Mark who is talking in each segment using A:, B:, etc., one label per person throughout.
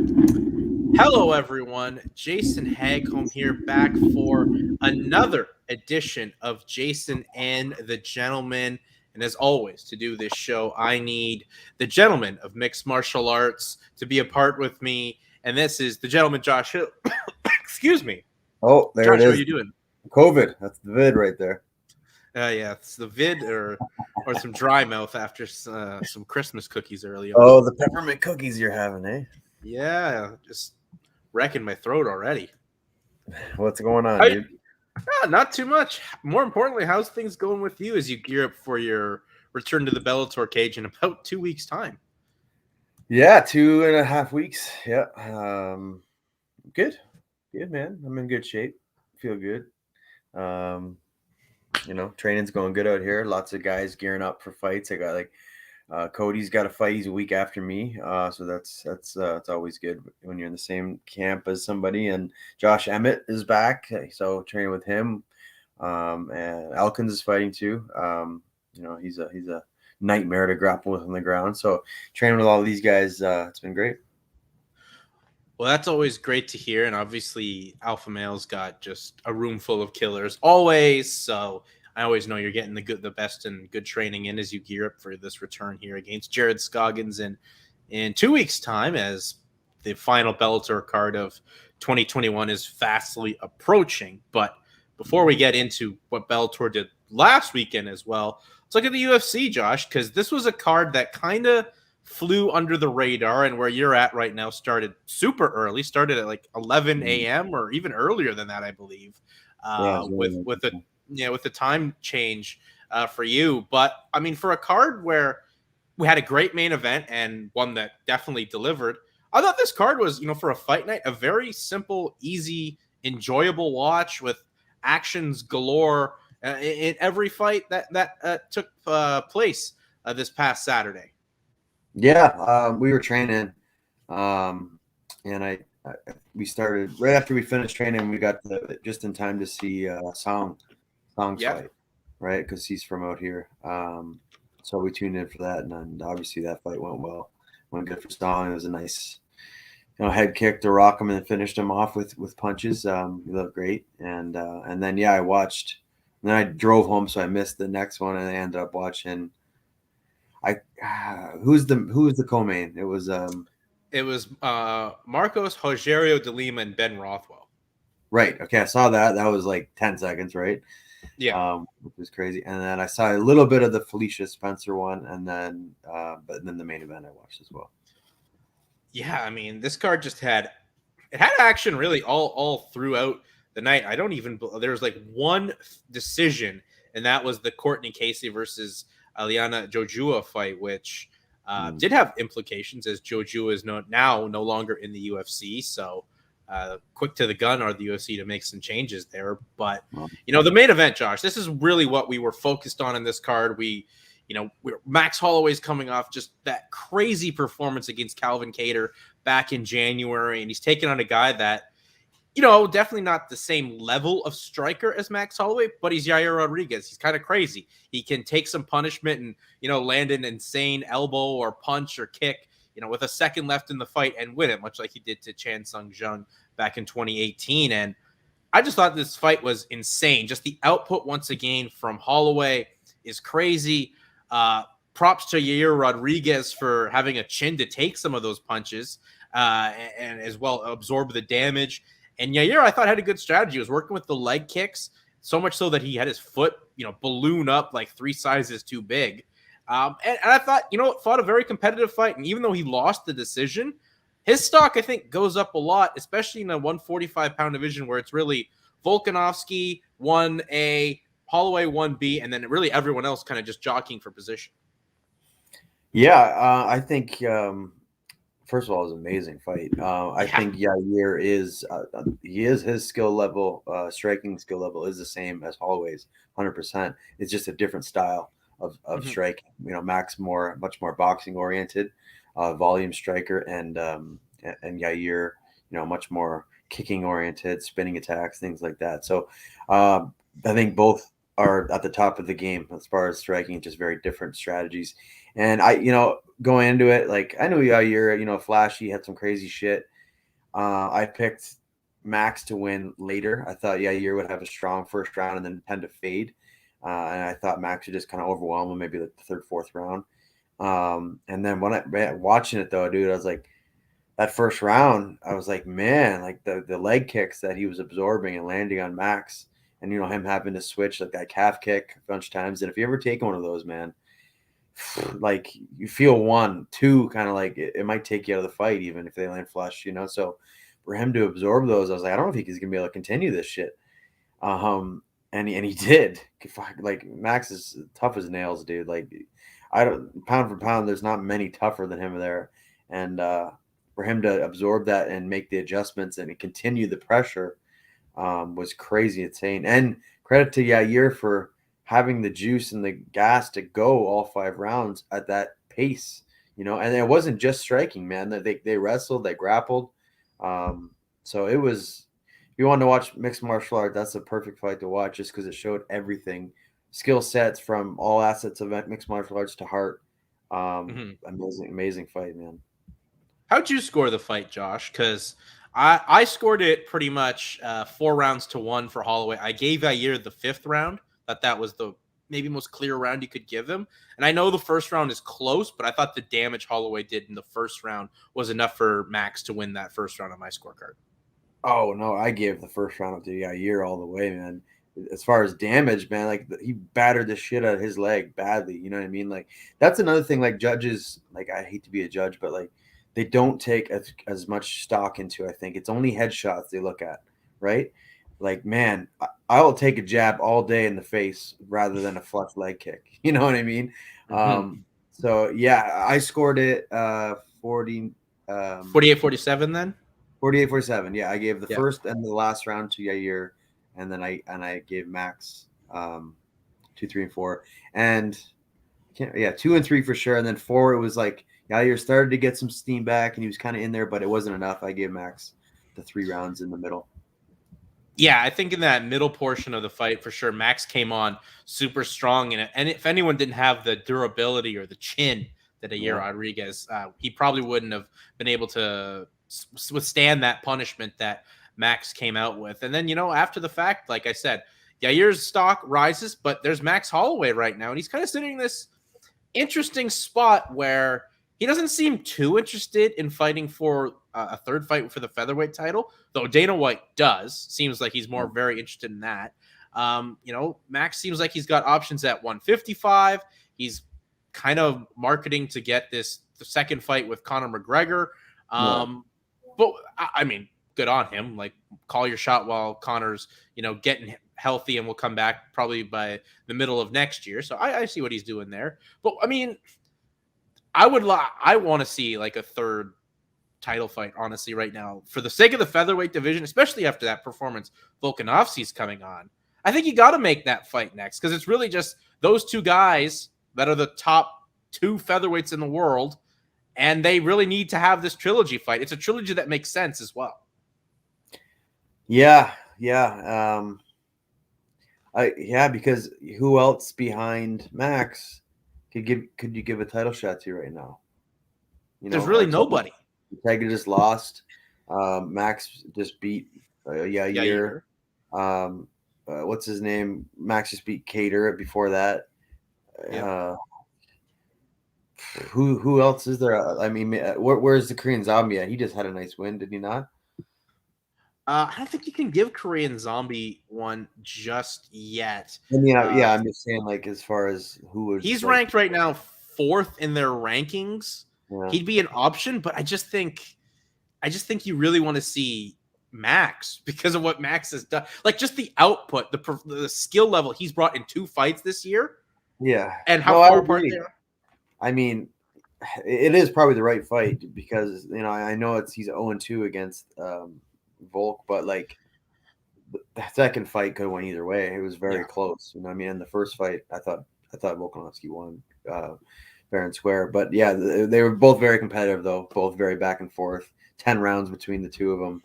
A: Hello, everyone. Jason Hagholm here, back for another edition of Jason and the Gentleman. And as always, to do this show, I need the gentleman of mixed martial arts to be a part with me. And this is the gentleman, Josh Hill. Excuse me.
B: Oh, there
A: Josh,
B: it
A: how are
B: is.
A: you doing?
B: COVID. That's the vid right there.
A: Yeah, it's the vid or some dry mouth after some Christmas cookies early on.
B: Oh, the peppermint cookies you're having, eh?
A: Yeah, just wrecking my throat already.
B: What's going on,
A: How,
B: dude?
A: Not too much. More importantly, how's things going with you as you gear up for your return to the Bellator cage in about 2 weeks' time?
B: Yeah, 2.5 weeks. Yeah. Good. Good, man. I'm in good shape. Feel good. Training's going good out here. Lots of guys gearing up for fights. I got Cody's got a fight. He's a week after me. So that's it's always good when you're in the same camp as somebody. And Josh Emmett is back. So training with him. And Elkins is fighting too. He's a nightmare to grapple with on the ground. So training with all of these guys, it's been great.
A: Well, that's always great to hear. And obviously, Alpha Male's got just a room full of killers always. So I always know you're getting the best and good training in as you gear up for this return here against Jared Scoggins in 2 weeks' time, as the final Bellator card of 2021 is fastly approaching. But before we get into what Bellator did last weekend as well, let's look at the UFC, Josh, because this was a card that kind of flew under the radar, and where you're at right now started super early, started at like 11 a.m. or even earlier than that, I believe, with the time change for you. But I mean, for a card where we had a great main event and one that definitely delivered, I thought this card was, for a fight night, a very simple, easy, enjoyable watch with actions galore in every fight that took place this past Saturday.
B: Yeah, we were training, and we started right after we finished training. We got just in time to see Song's fight, right? Because he's from out here. So we tuned in for that, and then obviously that fight went well. Went good for Song. It was a nice, head kick to rock him and finished him off with punches. He looked great, and then I watched. And then I drove home, so I missed the next one, and I ended up watching. Who's the co-main? It was
A: Marcos Hogario de Lima and Ben Rothwell.
B: Right. Okay, I saw that. That was like 10 seconds, right?
A: Yeah.
B: Which was crazy. And then I saw a little bit of the Felicia Spencer one, and then but then the main event I watched as well.
A: Yeah, I mean, this card just had action really all throughout the night. There was like one decision, and that was the Courtney Casey versus Aliana Jojua fight, which did have implications, as Jojua is now no longer in the UFC. So quick to the gun are the UFC to make some changes there. But the main event, Josh, this is really what we were focused on in this card. Max Holloway's coming off just that crazy performance against Calvin Kattar back in January, and he's taking on a guy that, definitely not the same level of striker as Max Holloway, but he's Yair Rodriguez. He's kind of crazy. He can take some punishment and, land an insane elbow or punch or kick, with a second left in the fight and win it, much like he did to Chan Sung Jung back in 2018. And I just thought this fight was insane. Just the output once again from Holloway is crazy. Props to Yair Rodriguez for having a chin to take some of those punches and as well absorb the damage. And Yair, I thought, had a good strategy. He was working with the leg kicks, so much so that he had his foot, balloon up like 3 sizes too big. And I thought, fought a very competitive fight. And even though he lost the decision, his stock, I think, goes up a lot, especially in a 145-pound division where it's really Volkanovski 1A, Holloway 1B, and then really everyone else kind of just jockeying for position.
B: Yeah, I think first of all, it was an amazing fight. I think Yair is his skill level, striking skill level is the same as Holloway's, 100%. It's just a different style of striking. Max much more boxing oriented, volume striker, and Yair, much more kicking oriented, spinning attacks, things like that. So I think both are at the top of the game as far as striking, just very different strategies. And going into it, like I knew Yair, flashy, had some crazy shit. I picked Max to win later. I thought Yair would have a strong first round and then tend to fade. And I thought Max would just kind of overwhelm him, maybe the third, fourth round. And then when I watching it though, dude, I was like, that first round, I was like, man, like the leg kicks that he was absorbing and landing on Max, and him having to switch like that calf kick a bunch of times. And if you ever take one of those, man, like you feel 1, 2, kind of like it might take you out of the fight, even if they land flush, So for him to absorb those, I was like, I don't know if he's gonna be able to continue this shit. And he did. Like Max is tough as nails, dude. Like I don't pound for pound, there's not many tougher than him there. And for him to absorb that and make the adjustments and continue the pressure was crazy insane. And credit to Yair for having the juice and the gas to go all 5 rounds at that pace, and it wasn't just striking, man. They wrestled, they grappled. So it was, if you want to watch mixed martial art, that's a perfect fight to watch just because it showed everything, skill sets from all assets of mixed martial arts to heart. Amazing fight, man.
A: How'd you score the fight, Josh? Because I scored it pretty much 4 rounds to 1 for Holloway. I gave Yair the 5th round. That was the maybe most clear round you could give him. And I know the first round is close, but I thought the damage Holloway did in the first round was enough for Max to win that first round on my scorecard.
B: Oh, no, I gave the first round up to Yair all the way, man. As far as damage, man, like he battered the shit out of his leg badly. You know what I mean? Like that's another thing. Like judges, like I hate to be a judge, but like they don't take as much stock into. I think it's only headshots they look at, right? Like, man, I will take a jab all day in the face rather than a flush leg kick. You know what I mean? So yeah, I scored it 40,
A: 48-47 then.
B: 48-47. Yeah, I gave the first and the last round to Yair, and then I gave Max 2, 3, and 4, and 2 and 3 for sure, and then 4 it was like Yair started to get some steam back, and he was kind of in there, but it wasn't enough. I gave Max the 3 rounds in the middle.
A: Yeah, I think in that middle portion of the fight, for sure, Max came on super strong. And if anyone didn't have the durability or the chin that Yair Rodriguez, he probably wouldn't have been able to withstand that punishment that Max came out with. And then, after the fact, like I said, Yair's stock rises, but there's Max Holloway right now. And he's kind of sitting in this interesting spot where he doesn't seem too interested in fighting for a third fight for the featherweight title, though Dana White does. Seems like he's more very interested in that. Max seems like he's got options at 155. He's kind of marketing to get the second fight with Conor McGregor. But I mean, good on him. Like, call your shot while Conor's, getting healthy, and will come back probably by the middle of next year. So I see what he's doing there. But I mean, I want to see like a third title fight, honestly, right now, for the sake of the featherweight division, especially after that performance Volkanovski's coming on. I think you got to make that fight next, because it's really just those 2 guys that are the top 2 featherweights in the world, and they really need to have this trilogy fight. It's a trilogy that makes sense as well.
B: Yeah. Because who else behind Max could you give a title shot to right now?
A: There's really nobody.
B: Tiger just lost. Max just beat Yair. What's his name? Max just beat Cater before that. Who else is there? I mean, where's the Korean Zombie at? He just had a nice win, did he not?
A: I don't think you can give Korean Zombie one just yet.
B: I'm just saying, like, as far as who was,
A: he's ranked right now 4th in their rankings. Yeah. He'd be an option, but I just think you really want to see Max because of what Max has done. Like, just the output, the skill level he's brought in 2 fights this year.
B: Yeah,
A: and how far apart they are.
B: I mean, it is probably the right fight because I know he's 0-2 against Volk, but like the second fight could have went either way. It was very close. I mean, in the first fight, I thought Volkanovski won fair and square, but yeah, they were both very competitive though, both very back and forth. 10 rounds between the 2 of them,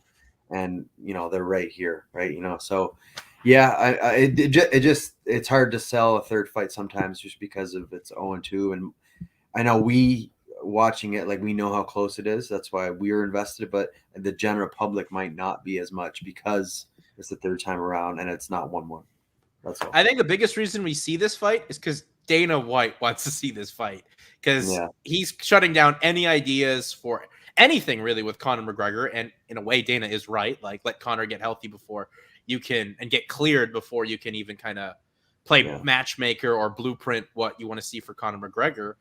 B: and they're right here, right? So yeah, it's hard to sell a third fight sometimes just because of it's 0-2, and I know we watching it, like we know how close it is. That's why we were invested, but the general public might not be as much because it's the third time around and it's not 1-1. That's all.
A: I think the biggest reason we see this fight is because Dana White wants to see this fight because he's shutting down any ideas for anything really with Conor McGregor. And in a way, Dana is right. Like, let Conor get healthy before you can, and get cleared before you can even kind of play matchmaker or blueprint what you want to see for Conor McGregor.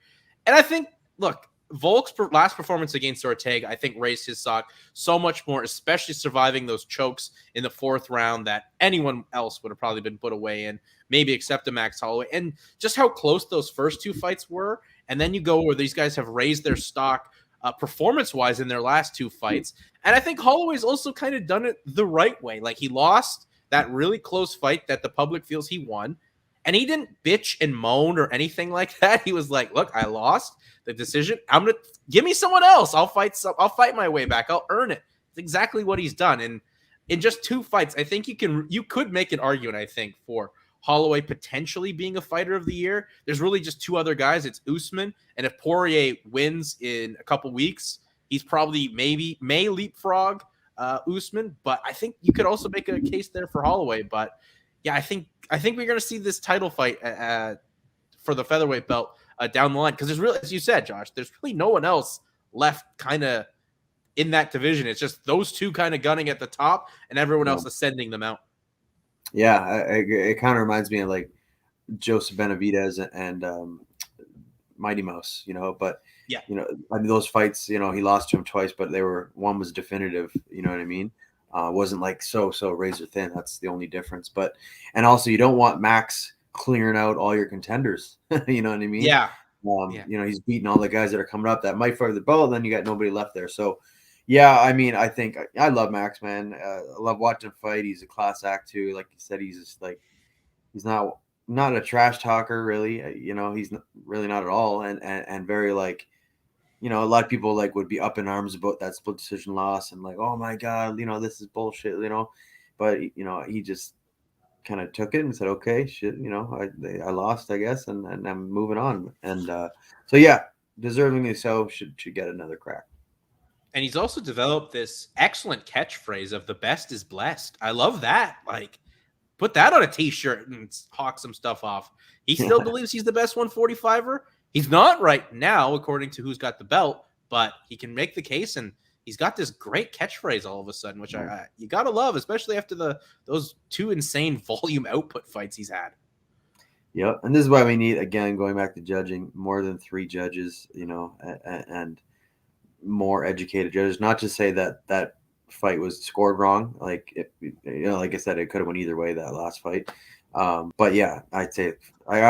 A: And I think, look, Volk's last performance against Ortega, I think, raised his stock so much more, especially surviving those chokes in the fourth round that anyone else would have probably been put away in, maybe except a Max Holloway. And just how close those first two fights were. And then you go where these guys have raised their stock performance-wise in their last two fights. And I think Holloway's also kind of done it the right way. Like, he lost that really close fight that the public feels he won. And he didn't bitch and moan or anything like that. He was like, look, I lost the decision. I'm going to give me someone else. I'll fight my way back. I'll earn it. It's exactly what he's done. And in just two fights, I think you could make an argument, I think, for Holloway potentially being a fighter of the year. There's really just two other guys. It's Usman. And if Poirier wins in a couple weeks, he's probably may leapfrog Usman. But I think you could also make a case there for Holloway. But yeah, I think we're going to see this title fight for the featherweight belt down the line, because there's really, as you said, Josh, there's really no one else left kind of in that division. It's just those two kind of gunning at the top and everyone else ascending them out.
B: Yeah, it kind of reminds me of like Joseph Benavidez and Mighty Mouse, but I mean, those fights, he lost to him twice, but one was definitive, you know what I mean? Wasn't like so razor thin. That's the only difference. But, and also you don't want Max clearing out all your contenders. You know what I mean?
A: Yeah.
B: He's beating all the guys that are coming up that might fight the belt, and then you got nobody left there. So, yeah, I mean, I think I love Max, man. I love watching him fight. He's a class act too. Like you said, he's just like, he's not a trash talker, really. He's really not at all, and very like, a lot of people like would be up in arms about that split decision loss and like, oh my God, this is bullshit, but he just kind of took it and said, okay, shit, I lost, I guess, and I'm moving on. And so yeah, deservingly so, should get another crack.
A: And he's also developed this excellent catchphrase of "the best is blessed." I love that. Like, put that on a t-shirt and hawk some stuff off. He still believes he's the best 145er. He's not right now, according to who's got the belt, but he can make the case, and he's got this great catchphrase all of a sudden, which you gotta love, especially after those two insane volume output fights he's had.
B: Yep, and this is why we need, again, going back to judging, more than 3 judges, and more educated judges. Not to say that fight was scored wrong, like like I said, it could have went either way, that last fight. But yeah, I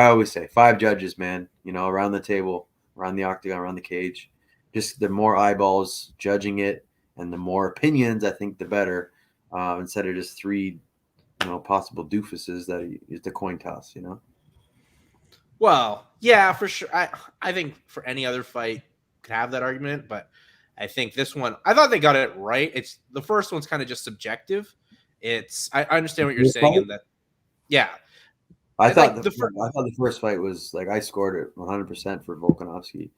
B: always say 5 judges, man, around the table, around the octagon, around the cage. Just the more eyeballs judging it and the more opinions, I think the better, instead of just 3, possible doofuses that is the coin toss,
A: Well, yeah, for sure. I think for any other fight could have that argument, but I think this one, I thought they got it right. It's the first one's kind of just subjective. I understand what you're saying in that. Yeah.
B: I thought the first fight was like, I scored it 100% for Volkanovski.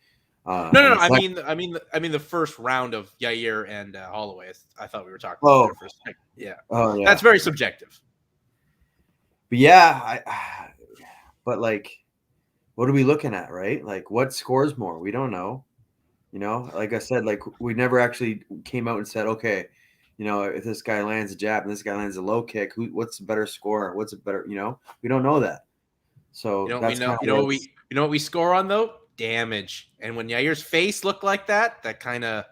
A: No. I mean the first round of Yair and Holloway. I thought we were talking about there for a second. Yeah.
B: Oh, yeah.
A: That's very subjective.
B: But yeah, but like, what are we looking at, right? Like, what scores more? We don't know. Like I said, like, we never actually came out and said, okay, if this guy lands a jab and this guy lands a low kick, what's the better score? What's a better, we don't know that. So
A: what we score on though? Damage. And when Yair's face looked like that kind of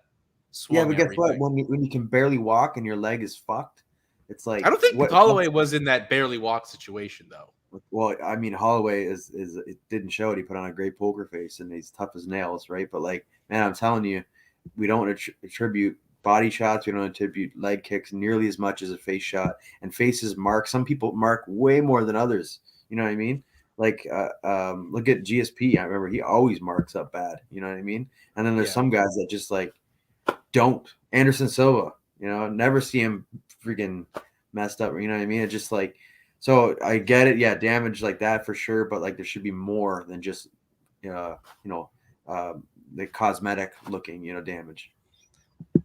A: swung.
B: Yeah, but guess what? When you can barely walk and your leg is fucked, it's like,
A: I don't think Holloway was in that barely walk situation though.
B: Well, I mean, Holloway it didn't show it. He put on a great poker face and he's tough as nails, right? But like, man, I'm telling you, we don't attribute body shots. We don't attribute leg kicks nearly as much as a face shot. And faces mark. Some people mark way more than others. You know what I mean? Like, look at GSP. I remember he always marks up bad. You know what I mean? And then there's some guys that just like don't. Anderson Silva, never see him freaking messed up. You know what I mean? It's just like. So I get it, yeah, damage like that for sure, but like there should be more than just, the cosmetic looking, damage.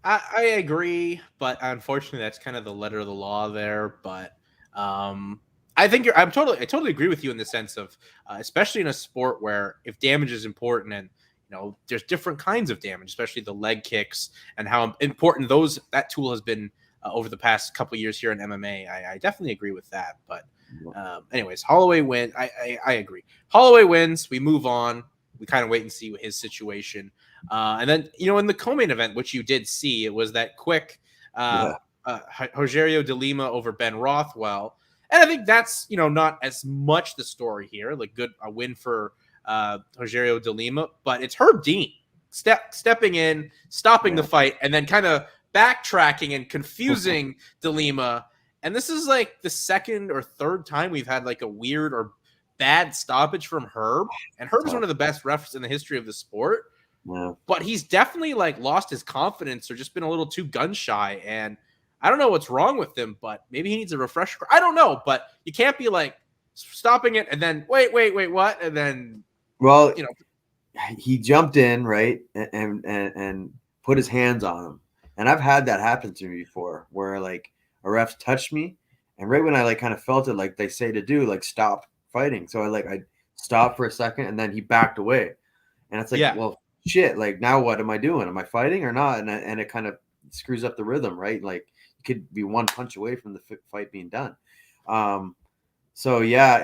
A: I agree, but unfortunately, that's kind of the letter of the law there. But I think I totally agree with you in the sense of, especially in a sport where if damage is important and there's different kinds of damage, especially the leg kicks and how important that tool has been over the past couple of years here in MMA. I definitely agree with that. But anyways, Holloway win. I agree. Holloway wins. We move on. We kind of wait and see what his situation. And then, in the co-main event, which you did see, it was that quick Hogario de Lima over Ben Rothwell. And I think that's, not as much the story here. Like a win for Hogario de Lima, but it's Herb Dean stepping in, stopping the fight, and then kind of backtracking and confusing de Lima. And this is like the second or third time we've had like a weird or bad stoppage from Herb. And Herb is one of the best refs in the history of the sport.
B: Yeah.
A: But he's definitely like lost his confidence or just been a little too gun shy. And I don't know what's wrong with him, but maybe he needs a refresher. I don't know, but you can't be like stopping it and then wait, what? And then,
B: he jumped in, right, and put his hands on him. And I've had that happen to me before, where like a ref touched me, and right when I like kind of felt it, like they say to do, like stop fighting. So I stopped for a second, and then he backed away, and it's like, well, shit, like now what am I doing? Am I fighting or not? And it kind of screws up the rhythm, right? Like you could be one punch away from the fight being done. So yeah,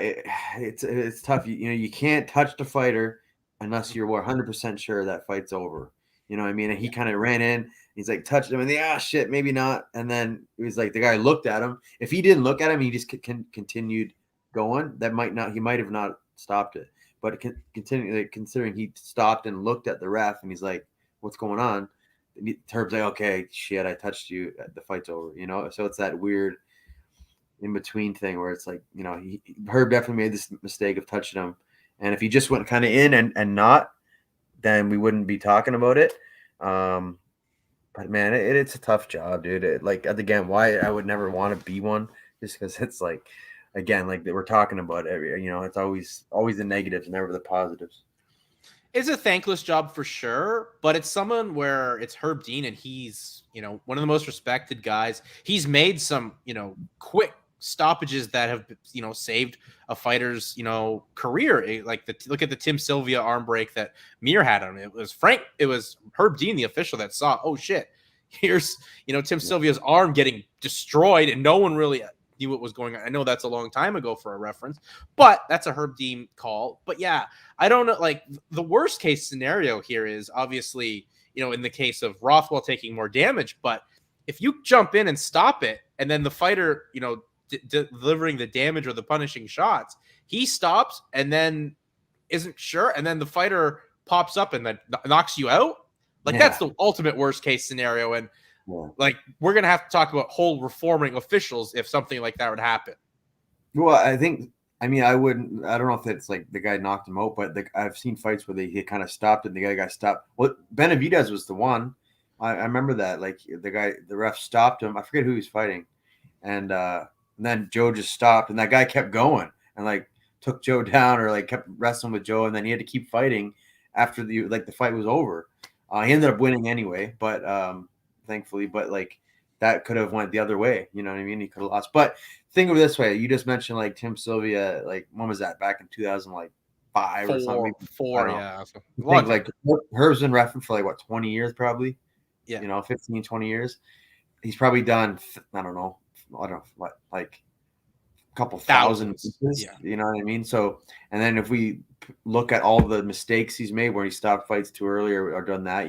B: it's tough. You can't touch the fighter unless you're 100% sure that fight's over. You know what I mean? And he kind of ran in. He's like touched him, and shit, maybe not. And then it was like the guy looked at him. If he didn't look at him, he just continued going. He might have not stopped it. But considering he stopped and looked at the ref, and he's like, "What's going on?" Herb's like, "Okay, shit, I touched you. The fight's over." So it's that weird in between thing where it's like, Herb definitely made this mistake of touching him, and if he just went kind of in and not, then we wouldn't be talking about it. But man, it's a tough job, dude. Again, why I would never want to be one, just because it's like, again, like we're talking about it's always the negatives, never the positives.
A: It's a thankless job for sure, but it's someone where it's Herb Dean, and he's, one of the most respected guys. He's made some, quick stoppages that have, saved a fighter's, career. Look at the Tim Sylvia arm break that Mir had on him. It was Herb Dean, the official, that saw, oh shit, here's, Tim Sylvia's arm getting destroyed, and no one really knew what was going on. I know that's a long time ago for a reference, but that's a Herb Dean call. But yeah, I don't know. Like the worst case scenario here is obviously, in the case of Rothwell taking more damage, but if you jump in and stop it, and then the fighter, delivering the damage or the punishing shots, he stops and then isn't sure, and then the fighter pops up and then knocks you out. That's the ultimate worst case scenario. And like we're gonna have to talk about whole reforming officials if something like that would happen.
B: Well, I don't know if it's like the guy knocked him out, but I've seen fights where he kind of stopped and the guy got stopped. Well, Benavidez was the one. I remember that. Like the ref stopped him. I forget who he was fighting, and then Joe just stopped, and that guy kept going and like took Joe down or like kept wrestling with Joe, and then he had to keep fighting after the fight was over. He ended up winning anyway, but thankfully, but like that could have went the other way. You know what I mean? He could have lost. But think of it this way: you just mentioned like Tim Sylvia, like when was that? Back in 2005 or something?
A: Four, yeah.
B: Like Herb's been reffing for like what 20 years, probably.
A: Yeah.
B: 15, 20 years. He's probably done. I don't know what, like a couple thousand.
A: Yeah.
B: You know what I mean? So, and then if we look at all the mistakes he's made where he stopped fights too early or done that,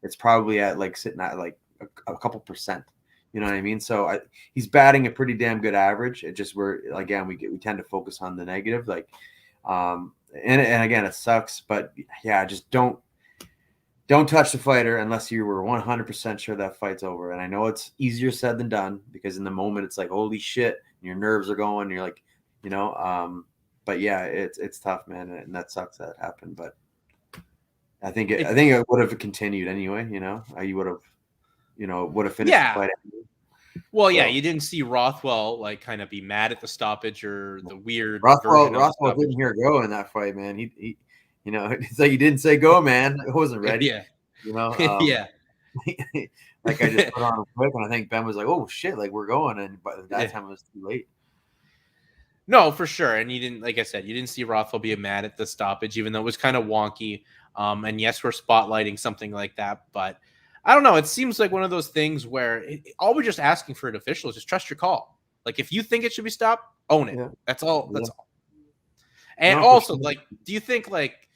B: it's probably at like sitting at like a couple percent. You know what I mean? So he's batting a pretty damn good average. It just we tend to focus on the negative, and again it sucks, but yeah, just don't touch the fighter unless you were 100% sure that fight's over. And I know it's easier said than done because in the moment it's like holy shit, and your nerves are going. You're like, but yeah, it's tough, man, and that sucks that happened. But I think it would have continued anyway. You would have finished the fight.
A: Well, yeah, you didn't see Rothwell like kind of be mad at the stoppage or the weird.
B: Rothwell didn't hear go in that fight, man. You know, it's like you didn't say go, man. I wasn't ready.
A: Yeah.
B: You know,
A: Yeah.
B: like I just put on a quick, and I think Ben was like, "Oh shit, like we're going," and by that time it was too late.
A: No, for sure. And you didn't, like I said, you didn't see Rothwell be mad at the stoppage, even though it was kind of wonky. And yes, we're spotlighting something like that, but I don't know. It seems like one of those things where all we're just asking for an official is just trust your call. Like if you think it should be stopped, own it.
B: Yeah.
A: That's all. That's
B: Yeah.
A: all. And
B: No, for
A: also,
B: sure.
A: like, do you think like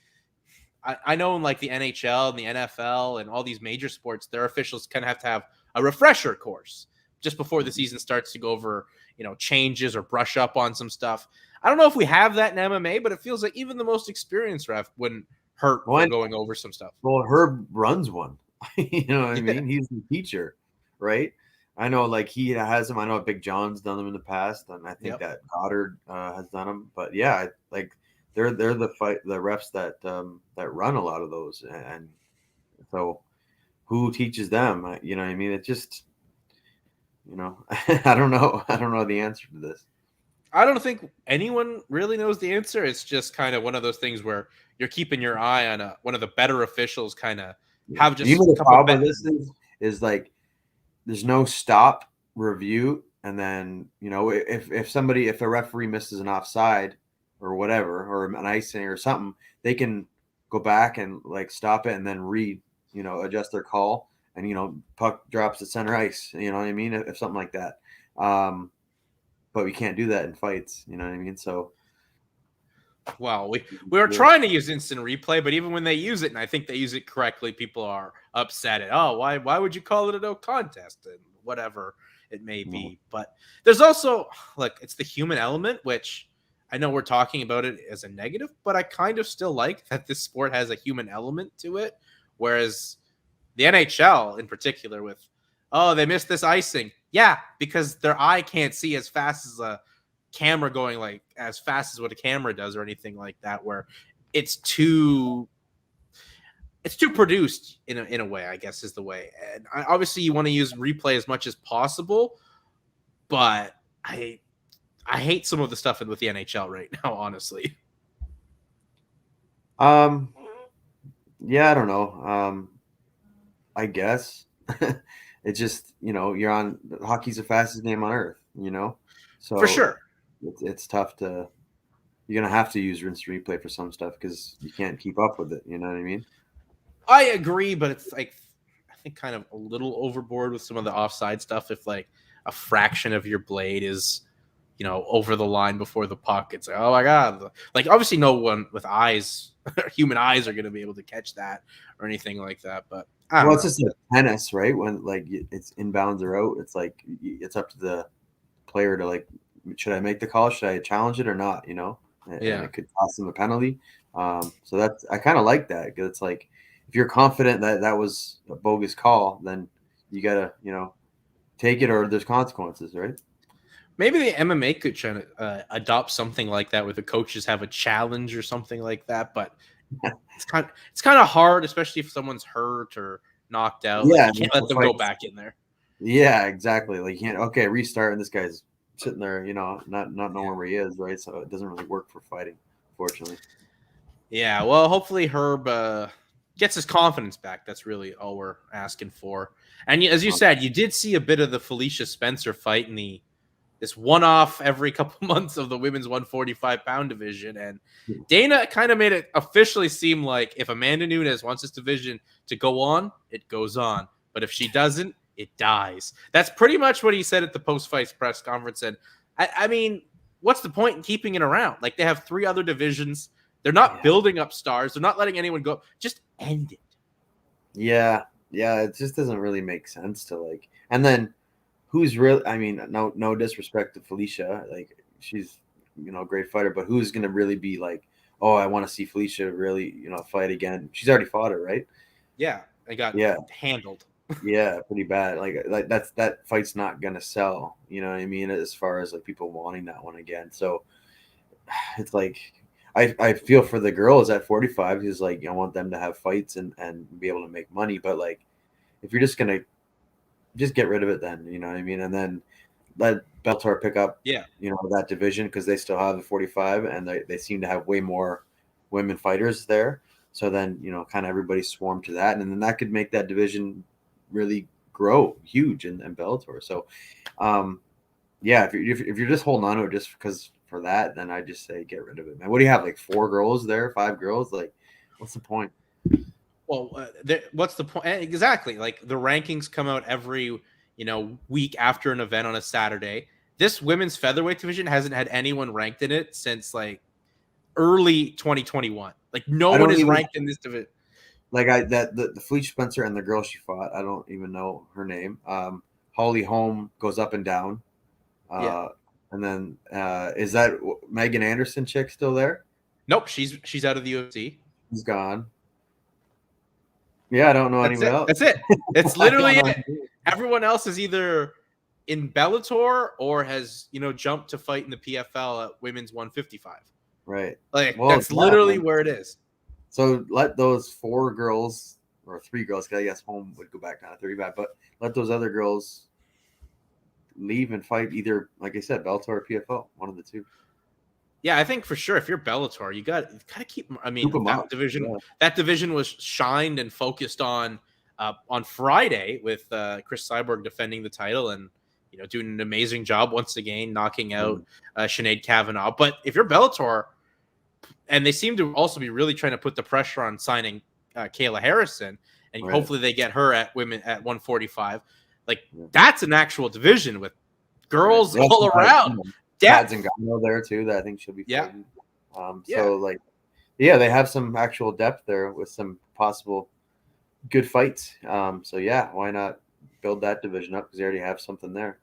A: I know in like the NHL and the NFL and all these major sports, their officials kind of have to have a refresher course just before the season starts to go over, changes or brush up on some stuff. I don't know if we have that in MMA, but it feels like even the most experienced ref wouldn't hurt for going over some stuff.
B: Well, Herb runs one. You know what I
A: Yeah.
B: mean? He's the teacher, right? I know, like he has them. I know Big John's done them in the past, and I think that Goddard has done them. But yeah, like they're the refs that that run a lot of those, and so who teaches them? You know what I mean? It just, I don't know. I don't know the answer to this.
A: I don't think anyone really knows the answer. It's just kind of one of those things where you're keeping your eye on one of the better officials kind of have just
B: the problem with this is like there's no stop review, and then if a referee misses an offside or whatever, or an icing or something, they can go back and like stop it and then adjust their call, and puck drops at center ice, you know what I mean, if something like that. But we can't do that in fights, you know what I mean? So
A: well, we were trying to use instant replay, but even when they use it, and I think they use it correctly, people are upset at, why would you call it a no contest and whatever it may be. But there's also, like, it's the human element, which I know we're talking about it as a negative, but I kind of still like that this sport has a human element to it. Whereas the NHL in particular with, they missed this icing. Yeah, because their eye can't see as fast as a camera going, like as fast as what a camera does or anything like that, where it's too produced in a way, I guess is the way. And obviously you want to use replay as much as possible, but I hate some of the stuff with the NHL right now, honestly.
B: Yeah, I don't know. I guess it's just, you're on hockey's the fastest game on earth, so
A: For sure.
B: It's tough to, you're going to have to use rinse replay for some stuff because you can't keep up with it. You know what I mean?
A: I agree, but it's like, I think kind of a little overboard with some of the offside stuff. If like a fraction of your blade is, over the line before the puck, it's like, oh my God. Like obviously no one with eyes, human eyes, are going to be able to catch that or anything like that. But
B: it's just like tennis, right? When like it's inbounds or out, it's like it's up to the player to like, should I make the call? Should I challenge it or not? And it could cost them a penalty. So I kind of like that, because it's like if you're confident that that was a bogus call, then you gotta take it, or there's consequences, right?
A: Maybe the MMA could try to adopt something like that, where the coaches have a challenge or something like that. But it's kind of hard, especially if someoe's hurt or knocked out.
B: Yeah,
A: like, you can't let them go back in there.
B: Yeah, exactly. Like you can't restart, and this guy's sitting there, not knowing where he is, right? So it doesn't really work for fighting, fortunately.
A: Yeah, well, hopefully Herb gets his confidence back. That's really all we're asking for. And as you said, you did see a bit of the Felicia Spencer fight in this one-off every couple months of the women's 145-pound division. And Dana kind of made it officially seem like if Amanda Nunes wants this division to go on, it goes on. But if she doesn't, it dies. That's pretty much what he said at the post-fight press conference. And I mean, what's the point in keeping it around? Like, they have 3 other divisions. They're not building up stars. They're not letting anyone go. Just end it.
B: Yeah. It just doesn't really make sense to like. And then who's really? I mean, no disrespect to Felicia. Like she's a great fighter, but who's gonna really be like, oh, I want to see Felicia really fight again? She's already fought her, right?
A: Yeah, I got handled.
B: Yeah, pretty bad. Like that fight's not gonna sell. You know what I mean? As far as like people wanting that one again, so it's like. I feel for the girls at 45, because like I want them to have fights and be able to make money. But like, if you're just gonna get rid of it, then you know what I mean, and then let Bellator pick up that division, because they still have the 45, and they seem to have way more women fighters there. So then, kind of everybody swarmed to that. And then that could make that division really grow huge in Bellator. So, yeah, if you're just holding on to it just because for that, then I just say get rid of it, man. What do you have, like 4 girls there, 5 girls? Like, what's the point?
A: Well, what's the point? Exactly. Like the rankings come out every, week after an event on a Saturday. This women's featherweight division hasn't had anyone ranked in it since like early 2021. Like no one is ranked in this division.
B: Like the Fleet Spencer and the girl she fought, I don't even know her name. Holly Holm goes up and down.
A: Yeah.
B: And then is that Megan Anderson chick still there?
A: Nope, she's out of the UFC.
B: She's gone. Yeah, I don't know anyone else.
A: That's it. It's literally it. Everyone else is either in Bellator or has, jumped to fight in the PFL at women's 155.
B: Right.
A: Like that's literally where it is.
B: So let those 4 girls or 3 girls, because I guess Home would go back down to 35, but let those other girls leave and fight either, like I said, Bellator or PFL, one of the two.
A: Yeah, I think for sure if you're Bellator, you got to keep. I mean, that division was shined and focused on Friday with Cris Cyborg defending the title and doing an amazing job once again, knocking out Sinead Kavanagh. But if you're Bellator, and they seem to also be really trying to put the pressure on signing Kayla Harrison, and hopefully they get her at women at 145. Like that's an actual division with girls all around.
B: Pads and Gano there too. That I think she'll be fighting. So they have some actual depth there with some possible good fights. So yeah, why not build that division up because they already have something there.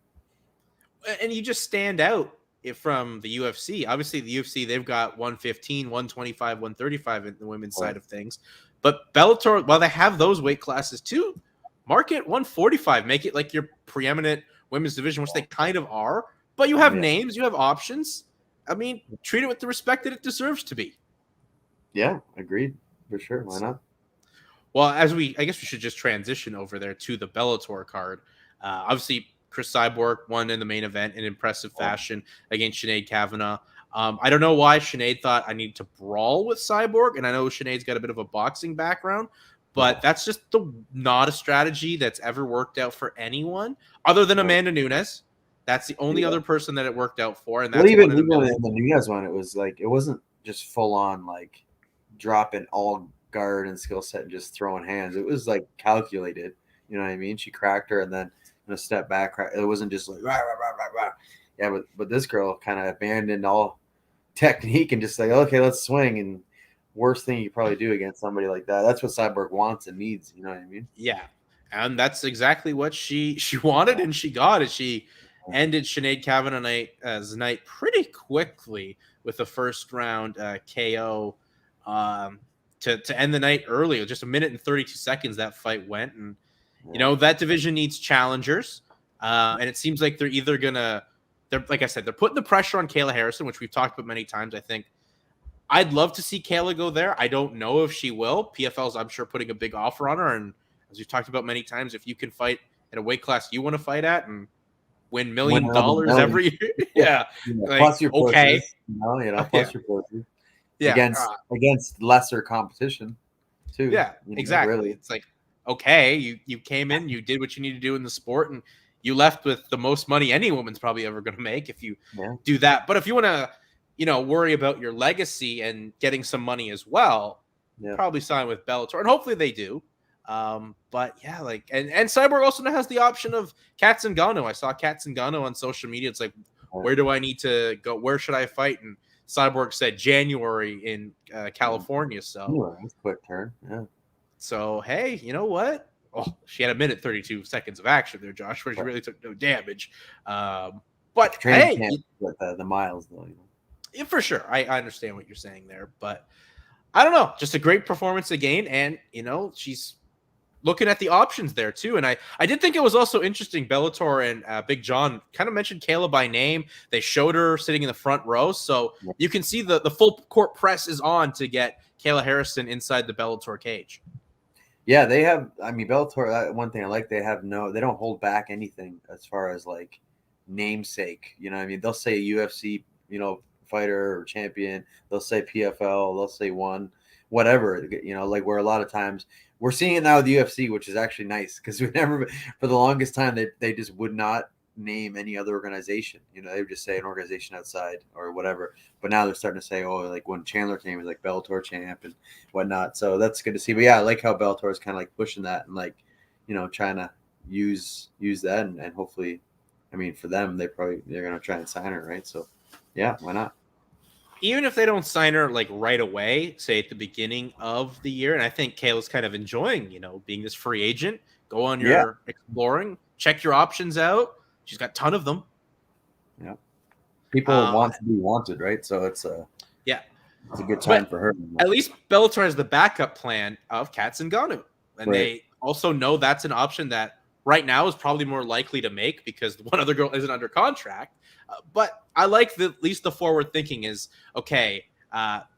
A: And you just stand out from the UFC. Obviously, the UFC they've got 115, 125, 135 in the women's side of things, but Bellator, while they have those weight classes too, market 145, make it like your preeminent women's division, which they kind of are. But you have names, you have options. I mean, treat it with the respect that it deserves to be.
B: Yeah, agreed. For sure. Why not?
A: Well, I guess we should just transition over there to the Bellator card. Obviously, Cris Cyborg won in the main event in impressive fashion against Sinead Kavanagh. I don't know why Sinead thought I needed to brawl with Cyborg, and I know Sinead's got a bit of a boxing background, but that's just not a strategy that's ever worked out for anyone other than Amanda Nunes. That's the only other person that it worked out for. And that's
B: even in the Nunes one, it was like it wasn't just full on like dropping all guard and skill set and just throwing hands. It was like calculated. You know what I mean? She cracked her and then in a step back. It wasn't just like rah, rah, rah, rah, rah. Yeah, but this girl kind of abandoned all technique and just like, okay, let's swing. And worst thing you could probably do against somebody like that. That's what Cyborg wants and needs. You know what I mean?
A: Yeah, and that's exactly what she wanted and she got it. She ended Sinead Kavanagh's night pretty quickly with a first round KO to end the night early. Just a minute and 32 seconds that fight went. And, that division needs challengers. And it seems like they're either going to, like I said, they're putting the pressure on Kayla Harrison, which we've talked about many times. I think I'd love to see Kayla go there. I don't know if she will. PFL's, I'm sure, putting a big offer on her. And as we've talked about many times, if you can fight at a weight class you want to fight at and win $1 million every year.
B: Like, plus your coaches, plus your coaches. Against lesser competition too.
A: Yeah, exactly. Really. It's like, okay, you came in, you did what you need to do in the sport, and you left with the most money any woman's probably ever going to make if you do that. But if you want to, worry about your legacy and getting some money as well, probably sign with Bellator, and hopefully they do. But yeah, like, and Cyborg also now has the option of Kat Zingano. I saw Kat Zingano on social media. It's like, where do I need to go? Where should I fight? And Cyborg said January in California. So
B: that's a quick turn. Yeah.
A: So, hey, you know what? Oh, she had a minute 32 seconds of action there, Josh, where she really took no damage. But hey,
B: with the miles though.
A: Yeah, for sure. I understand what you're saying there, but I don't know. Just a great performance again, and she's looking at the options there too. And I did think it was also interesting. Bellator and Big John kind of mentioned Kayla by name. They showed her sitting in the front row. So you can see the full court press is on to get Kayla Harrison inside the Bellator cage.
B: Yeah, they have, Bellator, one thing I like, they don't hold back anything as far as like namesake. You know what I mean? They'll say UFC, fighter or champion. They'll say PFL, they'll say one, whatever, like where a lot of times we're seeing it now with the UFC, which is actually nice because we never, for the longest time, they just would not name any other organization. They would just say an organization outside or whatever. But now they're starting to say, oh, like when Chandler came, it was like Bellator champ and whatnot. So that's good to see. But yeah, I like how Bellator is kind of like pushing that and like, trying to use that and hopefully, I mean, for them, they're going to try and sign her, right? So yeah, why not?
A: Even if they don't sign her like right away, say at the beginning of the year, and I think Kayla's kind of enjoying, being this free agent. Go on your exploring, check your options out. She's got a ton of them.
B: Yeah, people want to be wanted, right? So it's a good time for her.
A: At least Bellator has the backup plan of Kat Zingano, and they also know that's an option that right now is probably more likely to make because the one other girl isn't under contract. But I like at least the forward thinking is, okay,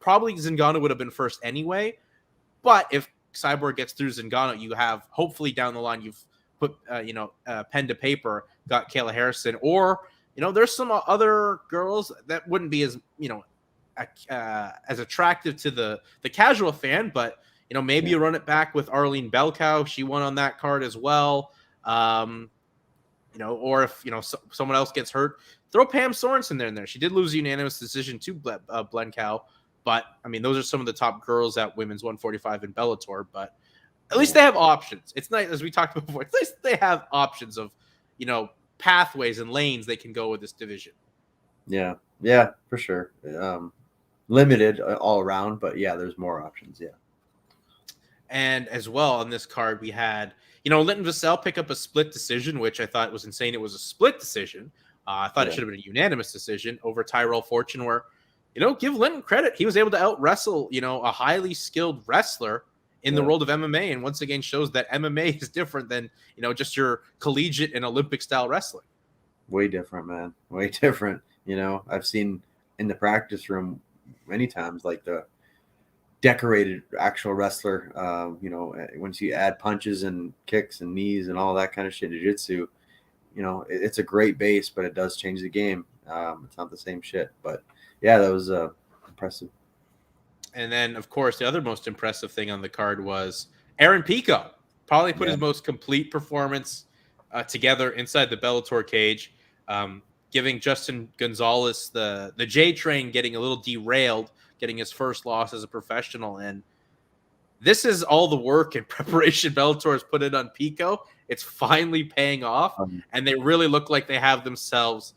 A: probably Zingano would have been first anyway. But if Cyborg gets through Zingano, you have hopefully down the line, you've put, pen to paper, got Kayla Harrison. Or, there's some other girls that wouldn't be as, as attractive to the casual fan. But, maybe you run it back with Arlene Belkow. She won on that card as well. Or if, someone else gets hurt, throw Pam Sorensen in there. She did lose a unanimous decision to Blencow, but I mean, those are some of the top girls at women's 145 in Bellator, but at least they have options. It's nice, as we talked about before, at least they have options of, pathways and lanes they can go with this division.
B: Yeah, for sure. Limited all around, but yeah, there's more options. Yeah.
A: And as well on this card, we had, Linton Vassell pick up a split decision, which I thought was insane. It was a split decision. I thought it should have been a unanimous decision over Tyrell Fortune, where, give Linton credit. He was able to out wrestle, a highly skilled wrestler in the world of MMA. And once again shows that MMA is different than, just your collegiate and Olympic style wrestling.
B: Way different, man. Way different. I've seen in the practice room many times, like the decorated actual wrestler, once you add punches and kicks and knees and all that kind of shit, jiu-jitsu, it's a great base, but it does change the game. It's not the same shit, but yeah, that was impressive.
A: And then, of course, the other most impressive thing on the card was Aaron Pico. Probably put his most complete performance together inside the Bellator cage, giving Justin Gonzalez the J train getting a little derailed, getting his first loss as a professional. And this is all the work and preparation Bellator has put in on Pico. It's finally paying off, and they really look like they have themselves